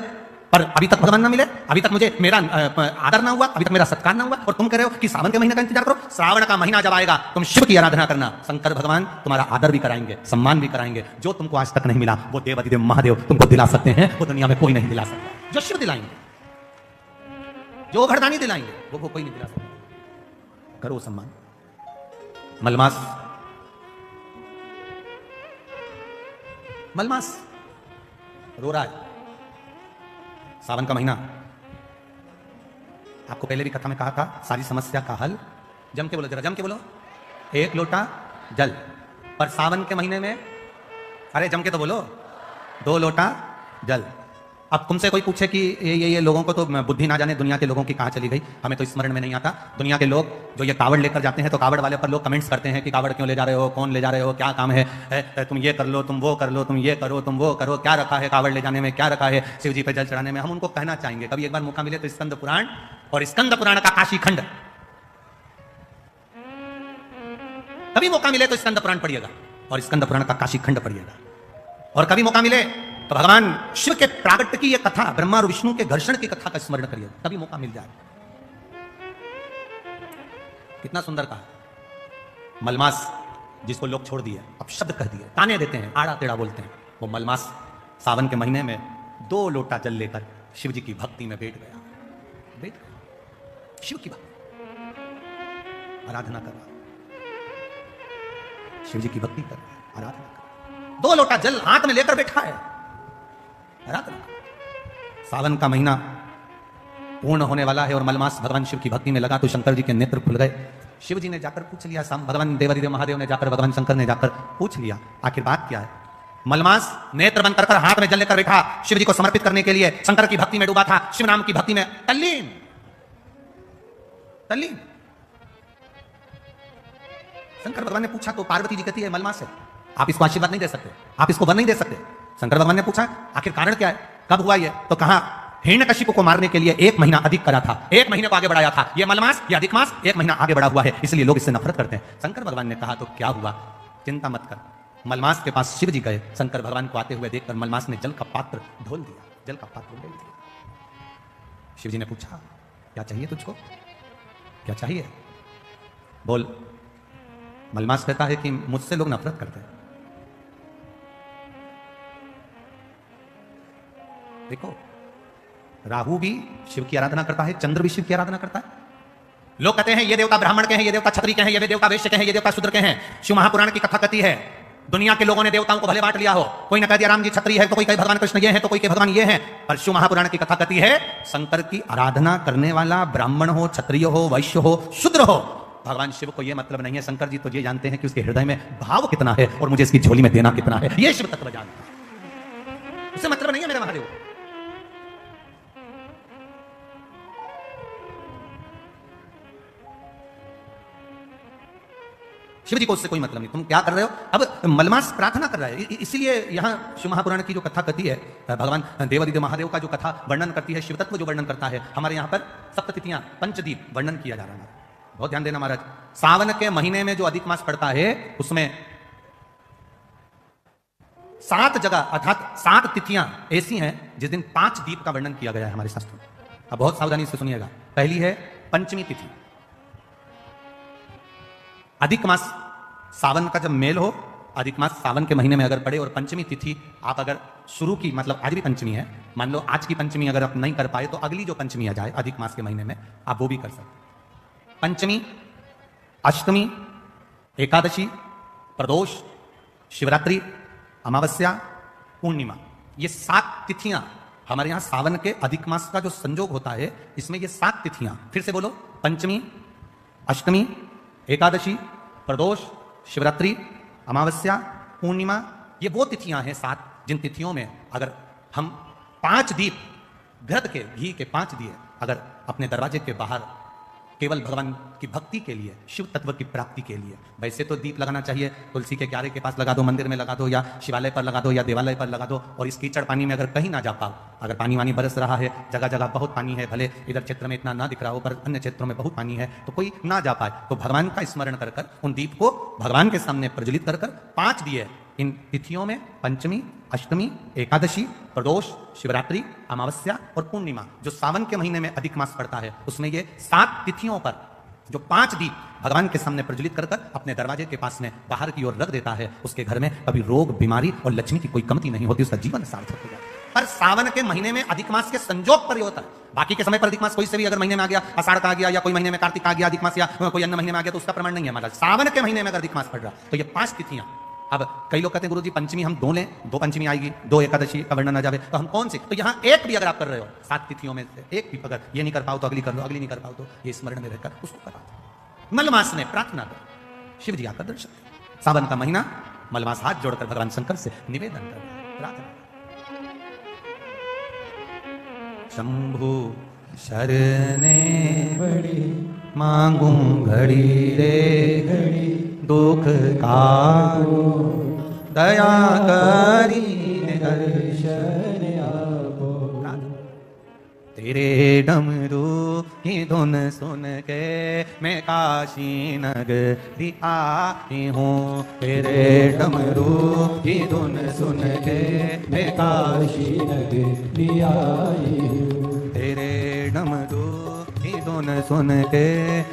पर अभी तक भगवान ना मिले, अभी तक मुझे मेरा आदर ना हुआ, अभी तक मेरा सत्कार ना हुआ और तुम कह रहे हो कि सावन के महीने का इंतजार करो। श्रावण का महीना जब आएगा तुम शिव की आराधना करना, शंकर भगवान तुम्हारा आदर भी कराएंगे, सम्मान भी कराएंगे। जो तुमको आज तक नहीं मिला वो देव अधिदेव महादेव तुमको दिला सकते हैं, वो दुनिया में कोई नहीं दिला सकता। जो शिव दिलाएंगे, जो घरदानी दिलाएंगे वो कोई नहीं दिला सकता। करो सम्मान। मलमास रो रहा है। सावन का महीना, आपको पहले भी कथा में कहा था, सारी समस्या का हल, जम के बोलो, जरा जम के बोलो, 1 लोटा जल। पर सावन के महीने में, अरे जम के तो बोलो, 2 लोटा जल। अब तुमसे कोई पूछे कि ये लोगों को तो बुद्धि ना जाने दुनिया के लोगों की कहां चली गई, हमें तो स्मरण में नहीं आता। दुनिया के लोग जो ये कावड़ लेकर जाते हैं तो कावड़ वाले पर लोग कमेंट्स करते हैं कि कावड़ क्यों ले जा रहे हो, कौन ले जा रहे हो, क्या काम है, तुम ये कर लो, तुम वो कर लो, तुम ये करो, तुम वो करो, क्या रखा है कावड़ ले जाने में, क्या रखा है शिव जी पे जल चढ़ाने में। हम उनको कहना चाहेंगे कभी एक बार मौका मिले तो स्कंद पुराण और स्कंद पुराण का काशी खंड, कभी मौका मिले तो स्कंद पुराण पढ़िएगा और स्कंद पुराण का काशी खंड पढ़िएगा। और कभी मौका मिले तो भगवान शिव के प्रागट्य की यह कथा, ब्रह्मा और विष्णु के घर्षण की कथा का स्मरण करिए, कभी मौका मिल जाए। कितना सुंदर कहा। मलमास जिसको लोग छोड़ दिए, अब शब्द कह दिए, ताने देते हैं, आड़ा टेढ़ा बोलते हैं, वो मलमास सावन के महीने में 2 लोटा जल लेकर शिव जी की भक्ति में बैठ गया। शिव की भक्ति, आराधना कर रहा, शिव जी की भक्ति कर रहा, आराधना कर रहा, 2 लोटा जल हाथ में लेकर बैठा है, आराधना। सावन का महीना पूर्ण होने वाला है और मलमास भगवान शिव की भक्ति में लगा तो शंकर जी के नेत्र खुल गए। शिव जी ने जाकर पूछ लिया, भगवान देवादिदेव महादेव ने जाकर, भगवान शंकर ने जाकर पूछ लिया आखिर बात क्या है। मलमास नेत्र बंद कर हाथ में जल लेकर बैठा, शिव जी को समर्पित करने के लिए शंकर की भक्ति में डूबा था, शिव नाम की भक्ति में तल्लीन। शंकर भगवान ने पूछा तो पार्वती जी कहती है मलमास है, आप इसको आशीर्वाद नहीं दे सकते, आप इसको वर नहीं दे सकते। शंकर भगवान ने पूछा आखिर कारण क्या है, कब हुआ ये, तो कहा हिरण्यकशिपु को मारने के लिए 1 महीना अधिक करा था, 1 महीने को आगे बढ़ाया था। ये मलमास, ये अधिक मास 1 महीना आगे बढ़ा हुआ है, इसलिए लोग इससे नफरत करते हैं। शंकर भगवान ने कहा तो क्या हुआ, चिंता मत कर। मलमास के पास शिव जी गए, शंकर भगवान को आते हुए देखकर मलमास ने जल का पात्र ढोल दिया, जल का पात्र ढोल दिया। शिव जी ने पूछा क्या चाहिए तुझको, क्या चाहिए, बोल। मलमास कहता है कि मुझसे लोग नफरत करते हैं, देखो, राहु भी शिव की आराधना करता है, चंद्र भी शिव की आराधना करता है। लोग कहते हैं ये देवता ब्राह्मण के हैं, ये देवता क्षत्रिय के हैं, ये देवता वैश्य के हैं, ये देवता शूद्र के हैं। शिव महापुराण की कथा कथी है, दुनिया के लोगों ने देवताओं को भले बांट लिया हो, कोई ने कह दिया राम जी क्षत्रिय है, तो कोई कहे भगवान कृष्ण ये है, तो कोई कहे भगवान ये है। पर शिव महापुराण की कथा कथी है, शंकर की आराधना करने वाला ब्राह्मण हो, क्षत्रिय हो, वैश्य हो, शूद्र हो, भगवान शिव को यह मतलब नहीं है। शंकर जी तो ये जानते हैं कि उसके हृदय में भाव कितना है और मुझे इसकी झोली में देना कितना है, ये शिव तत्व जानता है। उससे मतलब नहीं है मेरा महादेव। शिव जी को उससे कोई मतलब नहीं। तुम क्या कर रहे हो? अब मलमास प्रार्थना कर रहा है, इसीलिए यहां शिव महापुराण की जो कथा कथी है, भगवान देवादिदेव महादेव का जो कथा वर्णन करती है, शिव तत्व जो वर्णन करता है, हमारे यहां पर सप्ततिथियां, पंचदीप वर्णन किया जा रहा है। बहुत ध्यान देना महाराज, सावन के महीने में जो अधिक मास पड़ता है उसमें 7 जगह अर्थात 7 तिथियां ऐसी हैं जिस दिन 5 दीप का वर्णन किया गया है हमारे शास्त्रों में। अब बहुत सावधानी से सुनिएगा। पहली है पंचमी तिथि। अधिक मास सावन का जब मेल हो, अधिक मास सावन के महीने में अगर पड़े और पंचमी तिथि आप अगर शुरू की, मतलब आज भी पंचमी है, मान लो आज की पंचमी अगर आप नहीं कर पाए तो अगली जो पंचमी आ जाए अधिक मास के महीने में आप वो भी कर सकते। पंचमी, अष्टमी, एकादशी, प्रदोष, शिवरात्रि, अमावस्या, पूर्णिमा, ये 7 तिथियां हमारे यहां सावन के अधिक मास का जो संजोग होता है, इसमें ये 7 तिथियां, फिर से बोलो, पंचमी, अष्टमी, एकादशी, प्रदोष, शिवरात्रि, अमावस्या, पूर्णिमा, ये वो तिथियां हैं 7 जिन तिथियों में अगर हम 5 दीप घृत के, घी के 5 दिए अगर अपने दरवाजे के बाहर केवल भगवान की भक्ति के लिए, शिव तत्व की प्राप्ति के लिए, वैसे तो दीप लगाना चाहिए तुलसी के क्यारे के पास लगा दो, मंदिर में लगा दो, या शिवालय पर लगा दो, या देवालय पर लगा दो। और इस कीचड़ पानी में अगर कहीं ना जा पाओ, अगर पानी वानी बरस रहा है, जगह जगह बहुत पानी है, भले इधर क्षेत्र में इतना ना दिख रहा हो पर अन्य क्षेत्रों में बहुत पानी है, तो कोई ना जा पाए तो भगवान का स्मरण कर कर उन दीप को भगवान के सामने प्रज्वलित कर 5 दिए इन तिथियों में, पंचमी, अष्टमी, एकादशी, प्रदोष, शिवरात्रि, अमावस्या और पूर्णिमा, जो सावन के महीने में अधिक मास पड़ता है, उसमें ये 7 तिथियों पर जो 5 दीप भगवान के सामने प्रज्वलित कर अपने दरवाजे के पास में बाहर की ओर रख देता है, उसके घर में कभी रोग, बीमारी और लक्ष्मी की कोई कमती नहीं होती, उसका जीवन सार्थक हो जाता है। पर सावन के महीने में अधिक मास के संजोग पर होता है। बाकी के समय पर अधिक मास कोई से भी अगर महीने में आ गया, आषाढ़ का आ गया, या कोई महीने में कार्तिक आ गया अधिक मास, या कोई अन्य महीने में आ गया, तो उसका प्रमाण नहीं है हमारा। सावन के महीने में अगर अधिक मास पड़ रहा तो ये 5 तिथियां। अब कई लोग कहते हैं गुरुजी पंचमी हम 2 लें, 2 पंचमी आएगी, 2 एकादशी का वर्णन आ जाए, तो हम कौन सी? तो यहां एक भी अगर आप कर रहे हो 7 तिथियों में से एक भी, अगर ये नहीं कर पाओ तो अगली कर लो, अगली नहीं कर पाओ तो ये स्मरण में रहकर उसको करा दो। मलमास में प्रार्थना करो, शिव जी आकर दर्शन। सावन का महीना, मलमास हाथ जोड़कर भगवान शंकर से निवेदन कर प्रार्थना। शंभु शरणे बड़ी मांगू घड़ी रे घड़ी, दुख कारो दया करी दर्शन आपो। तेरे डमरू की धुन सुन के मैं काशी नगरी आई हूँ, तेरे डमरू की धुन सुन के मैं काशी नगरी आई हूँ, तेरे डमरू धुन सुन के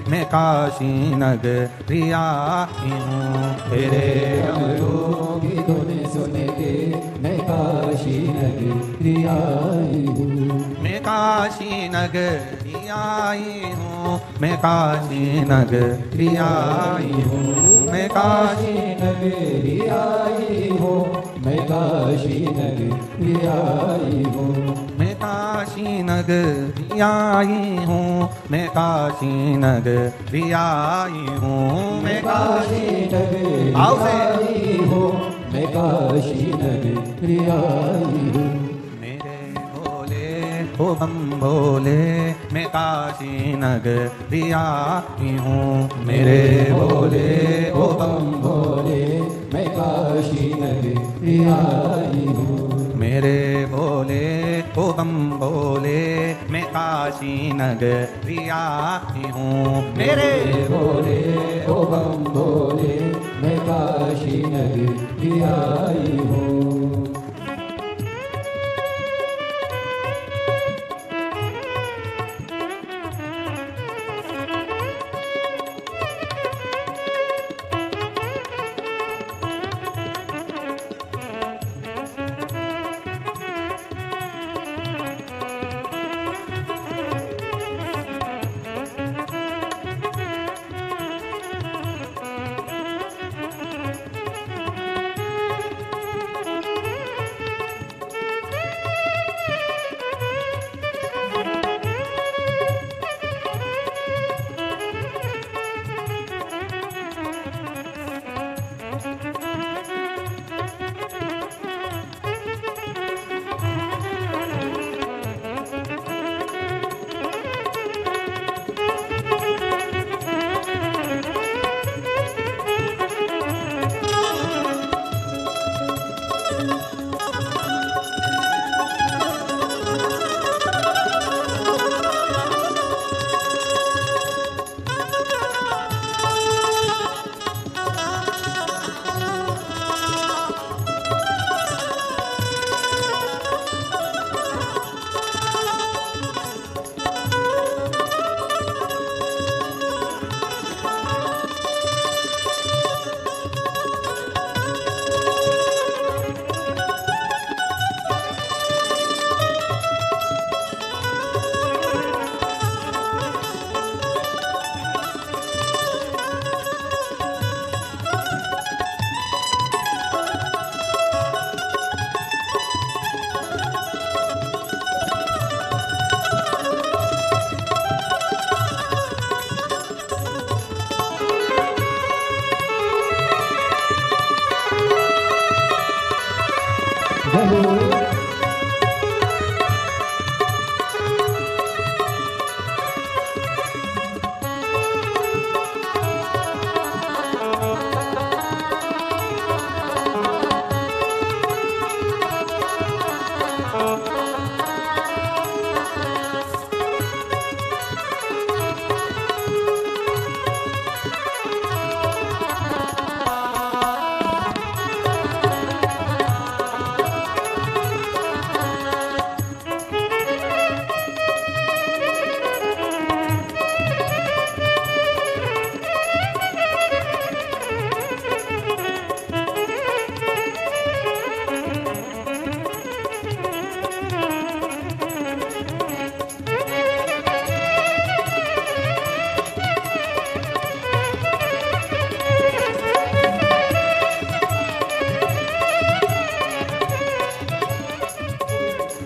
मैं काशी नगरी आई हूँ, तेरे डमरू की धुन सुन के मैं काशी नगरी आई हूँ, मैं काशी नगरी आई हूँ, मैं काशी नगरी आई हूँ, मैं काशी नगरी आई हूँ, मैं काशी नगरी आई हूँ, मैं काशी नगरी आई हूँ, मैं काशी नगरी आई हूँ, मैं काशी नगरी आई हूँ, मैं काशी नगरी आई हूँ। मेरे भोले ओ बम भोले मैं काशी नगरी आई हूँ, मेरे भोले ओ बम भोले मैं काशी नगरी आई हूँ, मेरे भोले ओ बम भोले मैं काशी नगरी आई हूँ, मेरे भोले ओ बम भोले मैं काशी नगरी आई हूँ।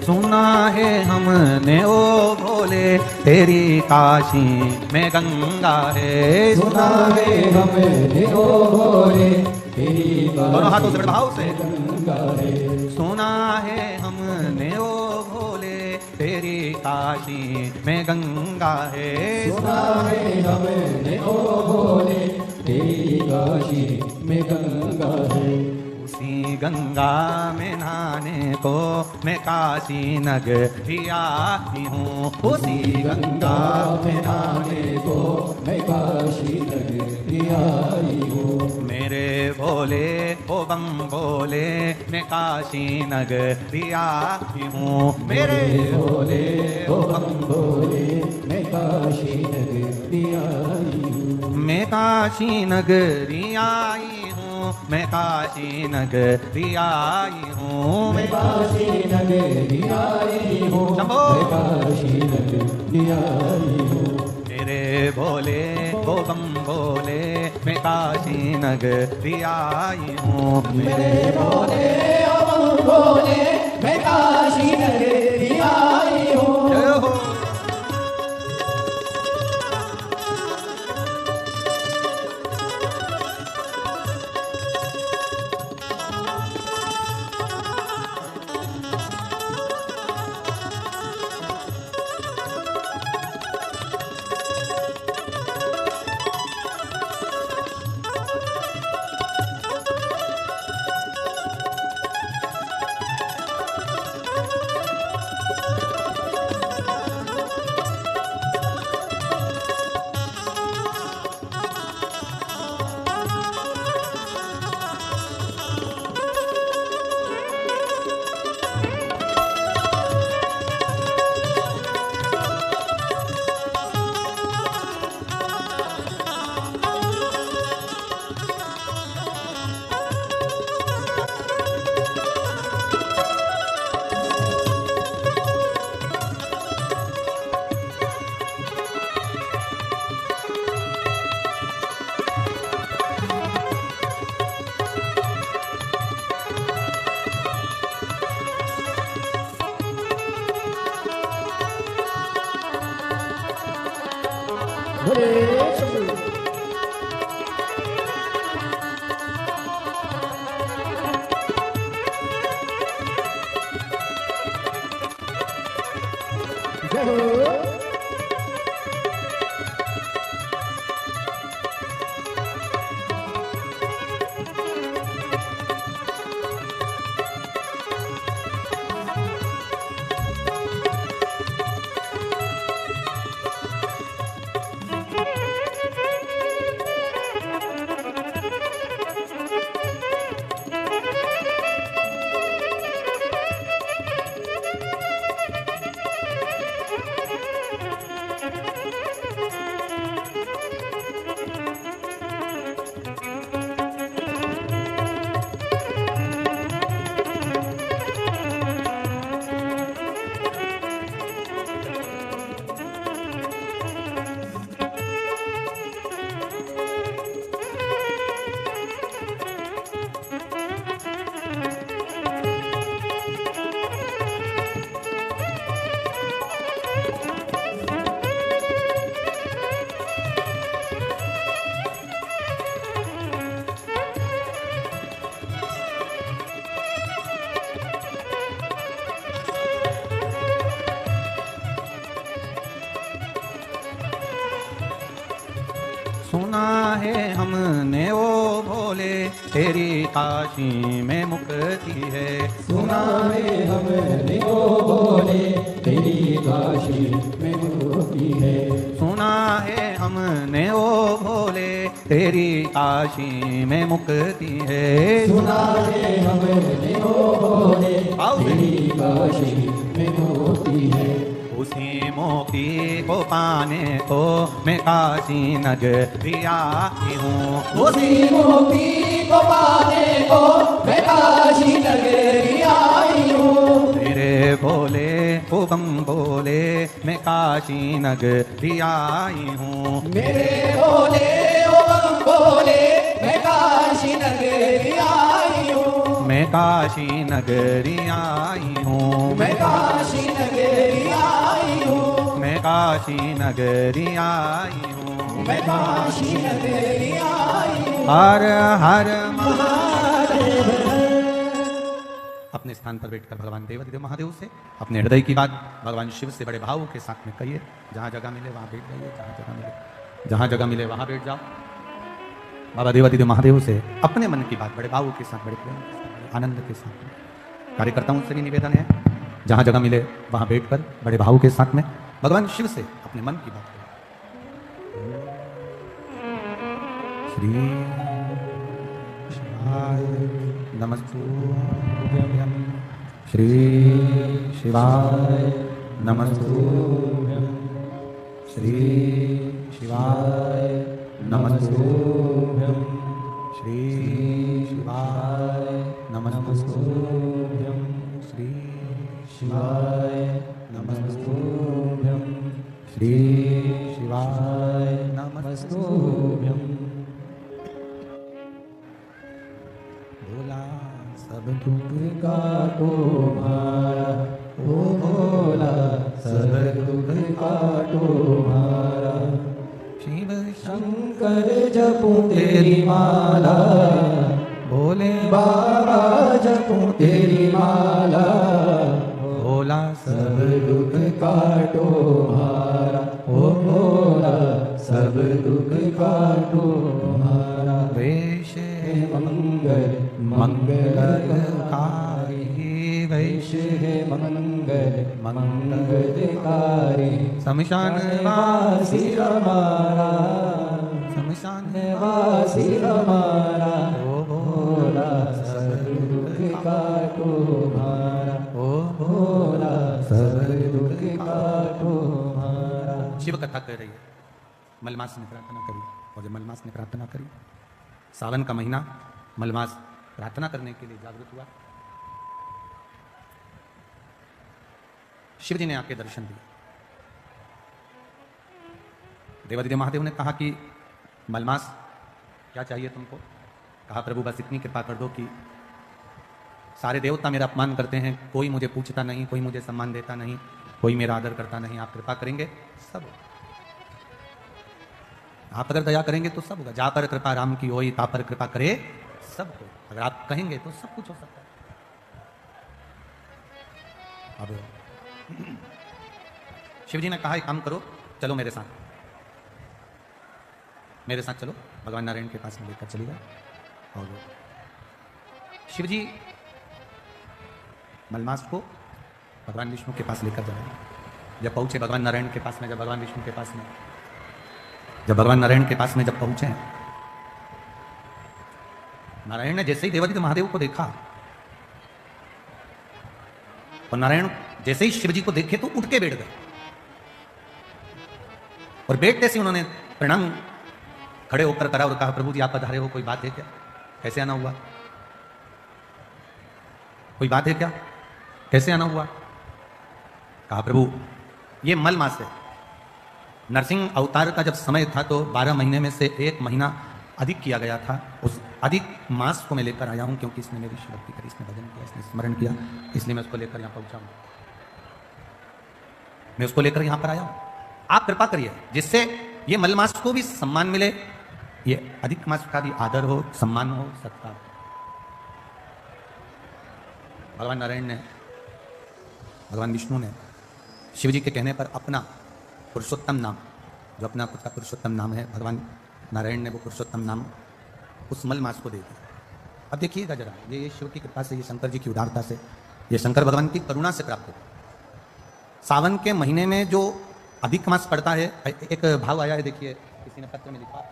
सुना है हमने ओ भोले तेरी काशी में गंगा है। सुना है हमने ओ भोले तेरी दोनों हाथों से भाव से गंगा है। सुना है हमने ओ भोले तेरी काशी में गंगा है। सुना है हमने ओ भोले तेरी काशी में गंगा है। उसी गंगा में नहाने को मैं काशी नगरी आई हूँ। उसी गंगा में नहाने को मैं काशी नगरी आई हूँ। मेरे भोले ओ बम भोले मैं काशी नगरी आई हूँ। मेरे भोले ओ बम भोले मैं काशी नगरी आई हूँ। मैं काशी नगरी आई हूँ। मैं काशी नगरी आई हूँ। मैं काशी नगरी आई हूँ। शंभो मैं काशी नगरी आई हूँ। मेरे भोले ओ बम भोले मैं काशी नगरी आई हूँ। मेरे भोले ओ बम भोले मैं काशी नगरी आई हूँ। जय हो। सुना है हमने ओ भोले तेरी काशी में मुक्ति है। सुना है हमने ओ भोले तेरी काशी में मुक्ति है। सुना है हमने ओ भोले तेरी काशी में मुक्ति है। सुना है हमने ओ भोले तेरी काशी में मुक्ति है। उसी मोती को पाने को मैं काशी नगरी आई हूँ। उसी मोती को पाने को मैं काशी नगरी आई हूँ। मेरे भोले ओ बम भोले मैं काशी नगरी आई हूँ। मेरे भोले ओ बम भोले मैं काशी नगरी आई हूँ। मैं मैं काशी नगरी आई हूँ, मैं काशी नगरी आई हूँ, मैं काशी नगरी आई हूँ, मैं काशी नगरी आई हूँ। हर हर महादेव अपने स्थान पर बैठकर भगवान देवादिदेव महादेव से अपने हृदय की बात भगवान शिव से बड़े भाव के साथ में कहिए। जहाँ जगह मिले वहाँ बैठ जाइए, जहाँ जगह मिले वहाँ बैठ जाओ। बाबा देवादिदेव महादेव से अपने मन की बात बड़े भाव के साथ, बड़े प्रेम के साथ, बड़े आनंद के साथ कार्यकर्ताओं से भी निवेदन है, जहाँ जगह मिले वहाँ बैठकर बड़े भाव के साथ में भगवान शिव से अपने मन की बात करें। श्री शिवाय नमस्तुभ्यं, श्री शिवाय नमस्तुभ्यं, श्री शिवाय नमस्तुभ्यं, श्री शिवाय नमस्तुभ्यं, श्री शिवाय नमस्तुभ्यं, श्री शिवाय नमस्तुभ्यं। भोला सब दुख काटो मारा, ओ भोला सब दुख काटो मारा। शिव शंकर जपूं तेरी माला, भोले बाबा जपूं तेरी माला। भोला सब दुख काटो मारा, ओ भोला सब दुख काटो मारा। वैश मंगल मंगलकारी, वैश मंगल मंगलकारी। शमशान वासी हमारा, शमशान वासी हमारा। ओ भोला सब दुख काटो मारा, ओ भोला सब दुख काटो मारा। शिव कथा कह रही है, मलमास ने प्रार्थना करी, और जब मलमास ने प्रार्थना करी, सावन का महीना, मलमास प्रार्थना करने के लिए जागृत हुआ। शिव जी ने आके दर्शन दिए। देवादिदेव महादेव ने कहा कि मलमास क्या चाहिए तुमको? कहा प्रभु बस इतनी कृपा कर दो कि सारे देवता मेरा अपमान करते हैं, कोई मुझे पूछता नहीं, कोई मुझे सम्मान देता नहीं, कोई मेरा आदर करता नहीं, आप कृपा करेंगे सब होगा। आप अगर दया करेंगे तो सब होगा। जा पर कृपा राम की होई, ता पर कृपा करे सब हो। अगर आप कहेंगे तो सब कुछ हो सकता है। अब शिव जी ने कहा एक काम करो, चलो मेरे साथ, मेरे साथ चलो, भगवान नारायण के पास में लेकर चलिएगा। और शिव जी मलमास को भगवान विष्णु के पास लेकर जाए। जब पहुंचे भगवान नारायण के पास में, जब भगवान विष्णु के पास में, जब भगवान नारायण के पास में जब पहुंचे, नारायण ने जैसे ही देवादिदेव महादेव को देखा, और नारायण जैसे ही शिव जी को देखे तो उठ के बैठ गए, और बैठते से उन्होंने प्रणाम खड़े होकर करा और कहा प्रभु जी आप पधारे हो, कोई बात है क्या? कैसे आना हुआ? कोई बात है क्या? कैसे आना हुआ? कहा प्रभु ये मल मास है, नरसिंह अवतार का जब समय था तो 12 महीने में से 1 महीना अधिक किया गया था, उस अधिक मास को मैं लेकर आया हूं, क्योंकि इसने मेरी शिवभक्ति करी, इसने भजन किया, इसने स्मरण किया, इसलिए मैं उसको लेकर यहां पहुंचा हूं, मैं उसको लेकर यहां पर आया हूं। आप कृपा करिए जिससे ये मलमास को भी सम्मान मिले, ये अधिक मास का भी आदर हो, सम्मान हो, सत्कार। भगवान नारायण ने, भगवान विष्णु ने शिव जी के कहने पर अपना पुरुषोत्तम नाम, जो अपना खुद का पुरुषोत्तम नाम है, भगवान नारायण ने वो पुरुषोत्तम नाम उस मलमास को दे दिया। अब देखिएगा जरा, ये शिव की कृपा से, ये शंकर जी की उदारता से, ये शंकर भगवान की करुणा से प्राप्त होता। सावन के महीने में जो अधिक मास पड़ता है, एक भाव आया है, देखिए किसी ने पत्र में लिखा,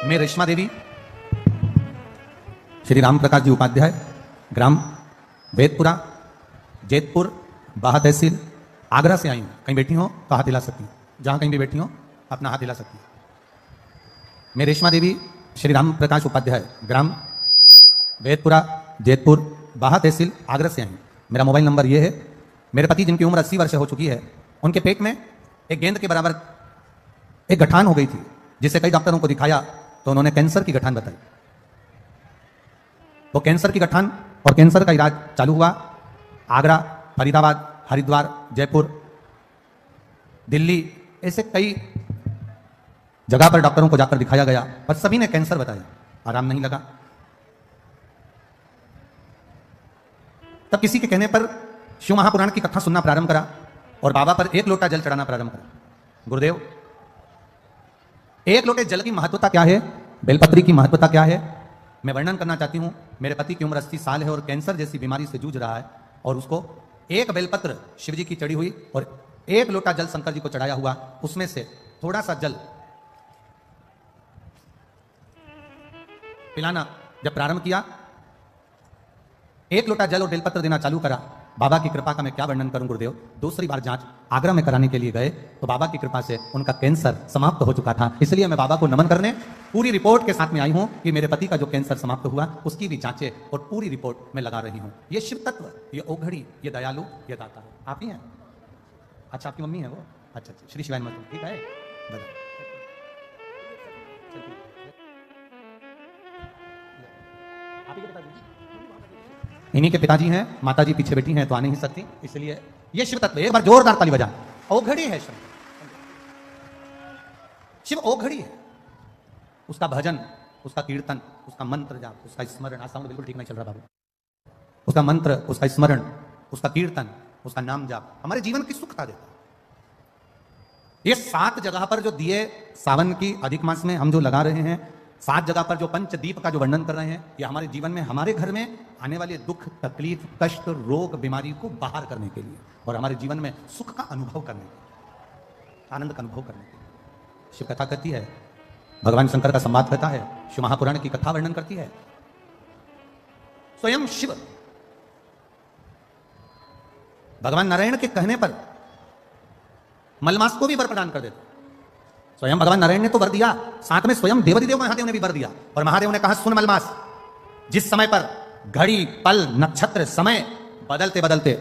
मैं रेशमा देवी श्री राम प्रकाश जी उपाध्याय, ग्राम वेदपुरा, जैतपुर, बाहा तहसील, आगरा से आई हूं। कहीं बैठी हो तो हाथ हिला सकती, जहां कहीं भी बैठी हो अपना हाथ हिला सकती। मैं रेशमा देवी श्री राम प्रकाश उपाध्याय, ग्राम वेदपुरा, जैतपुर, बाहा तहसील, आगरा से आई हूं। मेरा मोबाइल नंबर यह है। मेरे पति जिनकी उम्र 80 वर्ष हो चुकी है, उनके पेट में एक गेंद के बराबर एक गठान हो गई थी, जिसे कई डॉक्टरों को दिखाया तो उन्होंने कैंसर की गठान बताई। वो कैंसर की गठान और कैंसर का इलाज चालू हुआ। आगरा, फरीदाबाद, हरिद्वार, जयपुर, दिल्ली, ऐसे कई जगह पर डॉक्टरों को जाकर दिखाया गया, पर सभी ने कैंसर बताया, आराम नहीं लगा। तब किसी के कहने पर शिव महापुराण की कथा सुनना प्रारंभ करा और बाबा पर एक लोटा जल चढ़ाना प्रारंभ करा। गुरुदेव, एक लोटे जल की महत्वता क्या है, बेलपत्री की महत्वता क्या है, मैं वर्णन करना चाहती हूं। मेरे पति की उम्र 80 साल है और कैंसर जैसी बीमारी से जूझ रहा है, और उसको एक बेलपत्र शिव जी की चढ़ी हुई और एक लोटा जल शंकर जी को चढ़ाया हुआ, उसमें से थोड़ा सा जल पिलाना जब प्रारंभ किया, एक लोटा जल और बेलपत्र देना चालू करा। बाबा की कृपा का मैं क्या वर्णन करूं गुरुदेव। दूसरी बार जांच आगरा में कराने के लिए गए तो बाबा की कृपा से उनका कैंसर समाप्त हो चुका था। इसलिए मैं बाबा को नमन करने पूरी रिपोर्ट के साथ में आई हूं कि मेरे पति का जो कैंसर समाप्त हुआ उसकी भी जांचें और पूरी रिपोर्ट में लगा रही हूं। ये शिव तत्व, ये ओघड़ी, ये दयालु, ये दाता है। आप ही हैं? अच्छा, आपकी मम्मी है वो? अच्छा अच्छा, श्री शिवाय मत, ठीक है, बता। इन्हीं के पिताजी हैं, माताजी पीछे बैठी हैं तो आ नहीं सकती, इसलिए ये शिव तत्व। एक बार जोरदार ताली बजा। ओघड़ी है शिव, शिव ओघड़ी है। उसका भजन, उसका कीर्तन, उसका मंत्र जाप, उसका स्मरण, आज साउंड बिल्कुल ठीक नहीं चल रहा बाबू, उसका मंत्र, उसका स्मरण, उसका कीर्तन, उसका नाम जाप हमारे जीवन की सुखता देता है। ये 7 जगह पर जो दिए सावन की अधिक मास में हम जो लगा रहे हैं, 7 जगह पर जो पंचदीप का जो वर्णन कर रहे हैं, ये हमारे जीवन में, हमारे घर में आने वाले दुख, तकलीफ, कष्ट, रोग, बीमारी को बाहर करने के लिए और हमारे जीवन में सुख का अनुभव करने के लिए, आनंद का अनुभव करने के लिए शिव कथा करती है। भगवान शंकर का संवाद करता है, शिव महापुराण की कथा वर्णन करती है। स्वयं शिव भगवान नारायण के कहने पर मलमास को भी वर प्रदान कर देते। स्वयं भगवान नारायण ने तो वर दिया, साथ में स्वयं देवाधिदेव महादेव ने भी वर दिया। और महादेव ने कहा, सुन मलमास, जिस समय पर घड़ी, पल, नक्षत्र, समय बदलते बदलते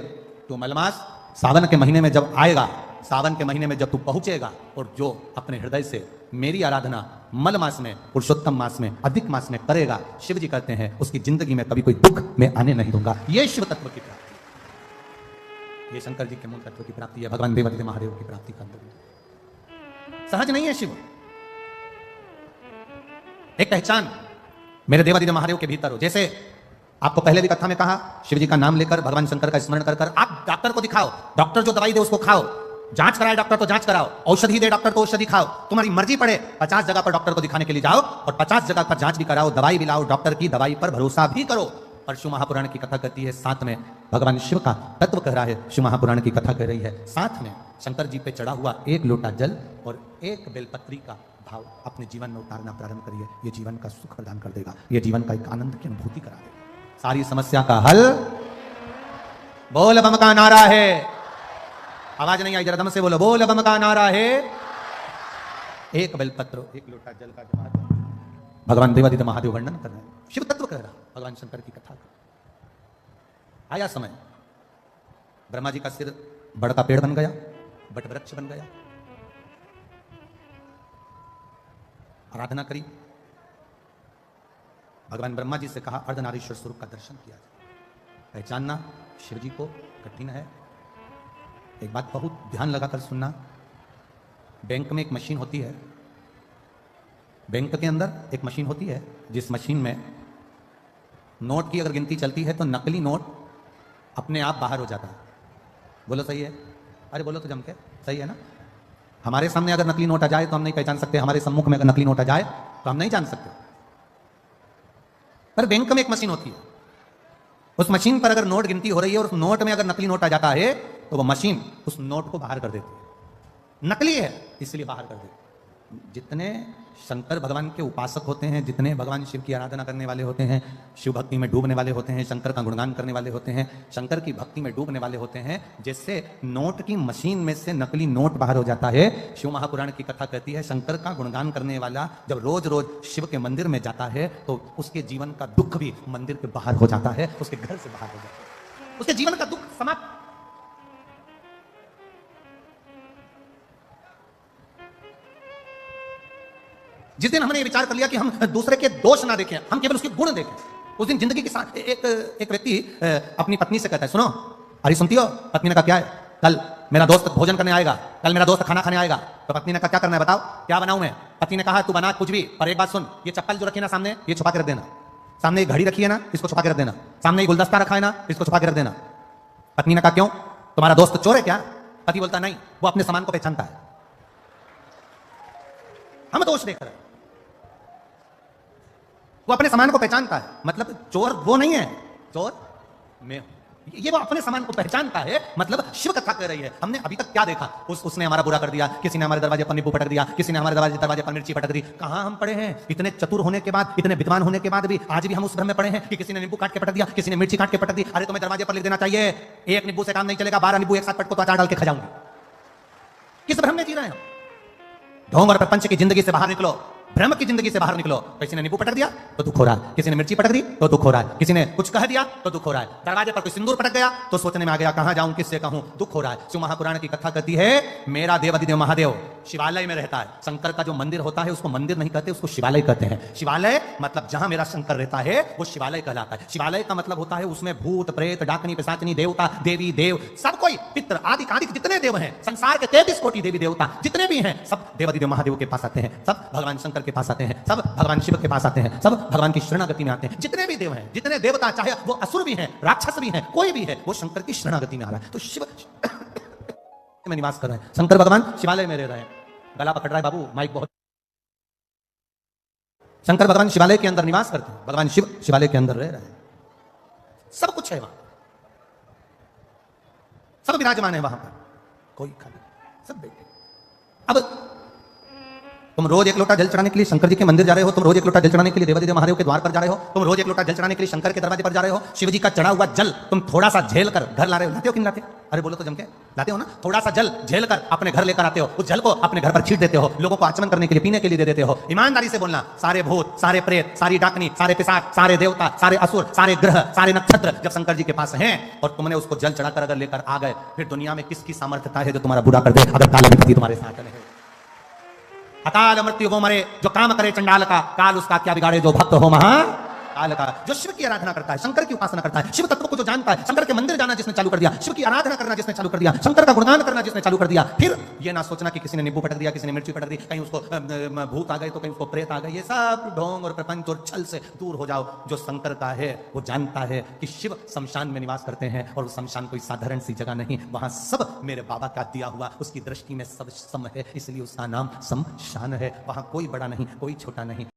तो मलमास सावन के महीने में जब आएगा, सावन के महीने में जब तू पहुंचेगा और जो अपने हृदय से मेरी आराधना मल मास में, पुरुषोत्तम मास में, अधिक मास में करेगा, शिव जी कहते हैं उसकी जिंदगी में कभी कोई दुख मैं आने नहीं दूंगा। ये शिव तत्व की प्राप्ति, ये शंकर जी के मूल तत्व की प्राप्ति है, भगवान देवाधिदेव महादेव की प्राप्ति का अंदर सहज नहीं है। शिव एक पहचान मेरे देवाधिदेव महादेव के भीतर हो। जैसे आपको पहले भी कथा में कहा, शिव जी का नाम लेकर, भगवान शंकर का स्मरण कर कर आप डॉक्टर को दिखाओ, डॉक्टर जो दवाई दे उसको खाओ, जांच कराए डॉक्टर तो जांच कराओ, औषधि दे डॉक्टर तो औषधि खाओ, तुम्हारी मर्जी पड़े 50 जगह पर डॉक्टर को दिखाने के लिए जाओ और 50 जगह पर जांच भी कराओ, दवाई भी लाओ, डॉक्टर की दवाई पर भरोसा भी करो। पर शिव महापुराण की कथा कहती है, साथ में भगवान शिव का तत्व कह रहा है, शिव महापुराण की कथा कह रही है, साथ में शंकर जी पे चढ़ा हुआ एक लोटा जल और एक बेलपत्री का भाव अपने जीवन में उतारना प्रारंभ करिए। ये जीवन का सुख प्रदान कर देगा, ये जीवन का एक आनंद की अनुभूति करा देगा, सारी समस्या का हल। बोल बम का नारा है, आवाज नहीं आई, जरा दम से बोलो, बोल बम का नारा है। एक बेलपत्र, एक लोटा जल का जो भगवान देवाधिदेव महादेव वर्णन कर रहे हैं, शिव तत्व कह रहा, भगवान शंकर की कथा कर। आया समय, ब्रह्मा जी का सिर बड़ का पेड़ बन गया, बट वृक्ष बन गया, आराधना करी, भगवान ब्रह्मा जी से कहा अर्धनारीश्वर स्वरूप का दर्शन किया जाए। पहचानना शिव जी को कठिन है। एक बात बहुत ध्यान लगाकर सुनना, बैंक में एक मशीन होती है, बैंक के अंदर एक मशीन होती है, जिस मशीन में नोट की अगर गिनती चलती है तो नकली नोट अपने आप बाहर हो जाता है। बोलो सही है? अरे बोलो तो जम के, सही है ना? हमारे सामने अगर नकली नोट आ जाए तो हम नहीं पहचान सकते, हमारे सम्मुख में अगर नकली नोट आ जाए तो हम नहीं जान सकते। पर बैंक में एक मशीन होती है, उस मशीन पर अगर नोट गिनती हो रही है और उस नोट में अगर नकली नोट आ जाता है तो वो मशीन उस नोट को बाहर कर देती है। नकली है इसलिए बाहर कर देती है। जितने शंकर भगवान के उपासक होते हैं, जितने भगवान शिव की आराधना करने वाले होते हैं, शिव भक्ति में डूबने वाले होते हैं, शंकर का गुणगान करने वाले होते हैं, शंकर की भक्ति में डूबने वाले होते हैं, जिससे नोट की मशीन में से नकली नोट बाहर हो जाता है। शिव महापुराण की कथा कहती है, शंकर का गुणगान करने वाला जब रोज रोज शिव के मंदिर में जाता है तो उसके जीवन का दुख भी मंदिर के बाहर हो जाता है, उसके घर से बाहर हो जाता है, उसके जीवन का दुख समाप्त। जिस दिन हमने ये विचार कर लिया कि हम दूसरे के दोष ना देखें, हम केवल उसके गुण देखें, उस दिन जिंदगी के साथ एक व्यक्ति अपनी पत्नी से कहता है, सुनो, अरे सुनती हो? पत्नी ने कहा क्या है? कल मेरा दोस्त भोजन करने आएगा, कल मेरा दोस्त खाना खाने आएगा। तो पत्नी ने कहा क्या करना है बताओ, क्या बनाऊं मैं? पति ने कहा तू बना कुछ भी, पर एक बात सुन, ये चप्पल जो रखी है ना सामने, ये छुपा के रख देना। सामने ये घड़ी रखी है ना, इसको छुपा के रख देना। सामने ये गुलदस्ता रखा है ना, इसको छुपा के रख देना। पत्नी ने कहा क्यों, तुम्हारा दोस्त चोर है क्या? पति बोलता नहीं, वो अपने सामान को पहचानता है। हम दोष देख रहे हैं, वो अपने सामान को पहचानता है, मतलब चोर वो नहीं है, चोर मैं हूं। ये वो अपने सामान को पहचानता है, मतलब शिव कथा कह रही है। हमने अभी तक क्या देखा? उसने हमारा बुरा कर दिया, किसी ने हमारे दरवाजे पर नींबू पटक दिया, किसी ने हमारे दरवाजे पर मिर्ची पटक दी। कहां हम पड़े हैं? इतने चतुर होने के बाद, इतने विद्वान होने के बाद भी आज भी हम उस भ्रम में पड़े हैं कि किसी ने नींबू काट के पटक दिया, किसी ने मिर्ची काट के पटक दी। अरे तुम्हें दरवाजे पर लिख देना चाहिए, एक नींबू से काम नहीं चलेगा, 12 नींबू एक साथ पटको तो अचार डाल के खा जाऊंगी। किस भ्रम में जी रहे हैं? ढोंग और प्रपंच की जिंदगी से बाहर निकलो, भ्रम की जिंदगी से बाहर निकलो। किसी ने नींबू पटक दिया तो दुख हो रहा है, किसी ने मिर्ची पटक दी तो दुख हो रहा है, किसी ने कुछ कह दिया तो दुख हो रहा है, दरवाजे पर कोई सिंदूर पटक गया तो सोचने में आ गया कहां जाऊं, किससे कहूं, दुख हो रहा है। शिव महापुराण की कथा कहती है, मेरा देव अधिदेव महादेव शिवालय में रहता है। शंकर का जो मंदिर होता है उसको मंदिर नहीं कहते, उसको शिवालय कहते हैं। शिवालय मतलब जहां मेरा शंकर रहता है वो शिवालय कहलाता है। शिवालय का मतलब होता है उसमें भूत प्रेत डाकनी पिशाचनी देवता देवी देव सब कोई, पितृ आदि कादिक जितने देव हैं, संसार के 33 कोटि देवी देवता जितने भी हैं, सब देव अधिदेव महादेव के पास आते हैं, सब भगवान शंकर के पास आते हैं, सब भगवान शिव के पास आते हैं, सब भगवान की शरणागति में आते हैं। जितने भी देव हैं, जितने देवता, चाहे वो असुर भी हैं, राक्षस भी हैं, कोई भी है, वो शंकर की शरणागति में आ रहा है। तो शिव में निवास कर रहे हैं, शंकर भगवान शिवालय में रह रहे हैं। गला पकड़ रहा है बाबू, माइक बहुत। शंकर भगवान शिवालय के अंदर निवास करते हैं, भगवान शिव शिवालय के अंदर रह रहे हैं। सब कुछ है वहां, सब विराजमान है वहां पर, कोई खाली, सब बैठे। अब तुम रोज एक लोटा जल चढ़ाने के लिए शंकर जी के मंदिर जा रहे हो, तुम रोज एक लोटा जल चढ़ाने के लिए देवादिदेव महादेव के द्वार पर जा रहे हो, तुम रोज एक लोटा जल चढ़ाने के लिए शंकर के दरवाजे पर जा रहे हो। शिव जी का चढ़ा हुआ जल तुम थोड़ा सा झेल कर घर ला रहे हो, लाते हो कि नहीं लाते? अरे बोलो तो जम के, लाते हो ना? थोड़ा सा जल झेल कर अपने घर लेकर आते हो, उस जल को अपने घर पर छीट देते हो, लोगों को आचमन करने के लिए, पीने के लिए दे देते हो। ईमानदारी से बोलना, सारे भूत, सारे प्रेत, सारी डाकनी, सारे पिशाच, सारे देवता, सारे असुर, सारे ग्रह, सारे नक्षत्र जब शंकर जी के पास हैं और तुमने उसको जल चढ़ाकर अगर लेकर आ गए, फिर दुनिया में किसकी सामर्थ्यता है जो तुम्हारा बुरा कर दे? अगर काल व्यक्ति तुम्हारे साथ चले। अकाल मृत्यु वो मरे जो काम करे चंडाल का, काल उसका क्या बिगाड़े जो भक्त हो महा काल का। जो शिव की आराधना करता है, शंकर की उपासना करता है, शिव तत्व को जो जानता है, शंकर के मंदिर जाना जिसने चालू कर दिया, शिव की आराधना करना जिसने चालू कर दिया, शंकर का गुणगान करना जिसने चालू कर दिया, फिर ये ना सोचना कि किसी ने नींबू पटक दिया, किसी ने मिर्ची पटक दी, कहीं उसको भूत आ गए तो कहीं उसको प्रेत आ गए। ये सब ढोंग और प्रपंच और छल से दूर हो जाओ। जो शंकर का है वो जानता है कि शिव शमशान में निवास करते हैं और शमशान कोई साधारण सी जगह नहीं, वहां सब मेरे बाबा का दिया हुआ, उसकी दृष्टि में सब सम है, इसलिए उसका नाम शमशान है। वहां कोई बड़ा नहीं, कोई छोटा नहीं।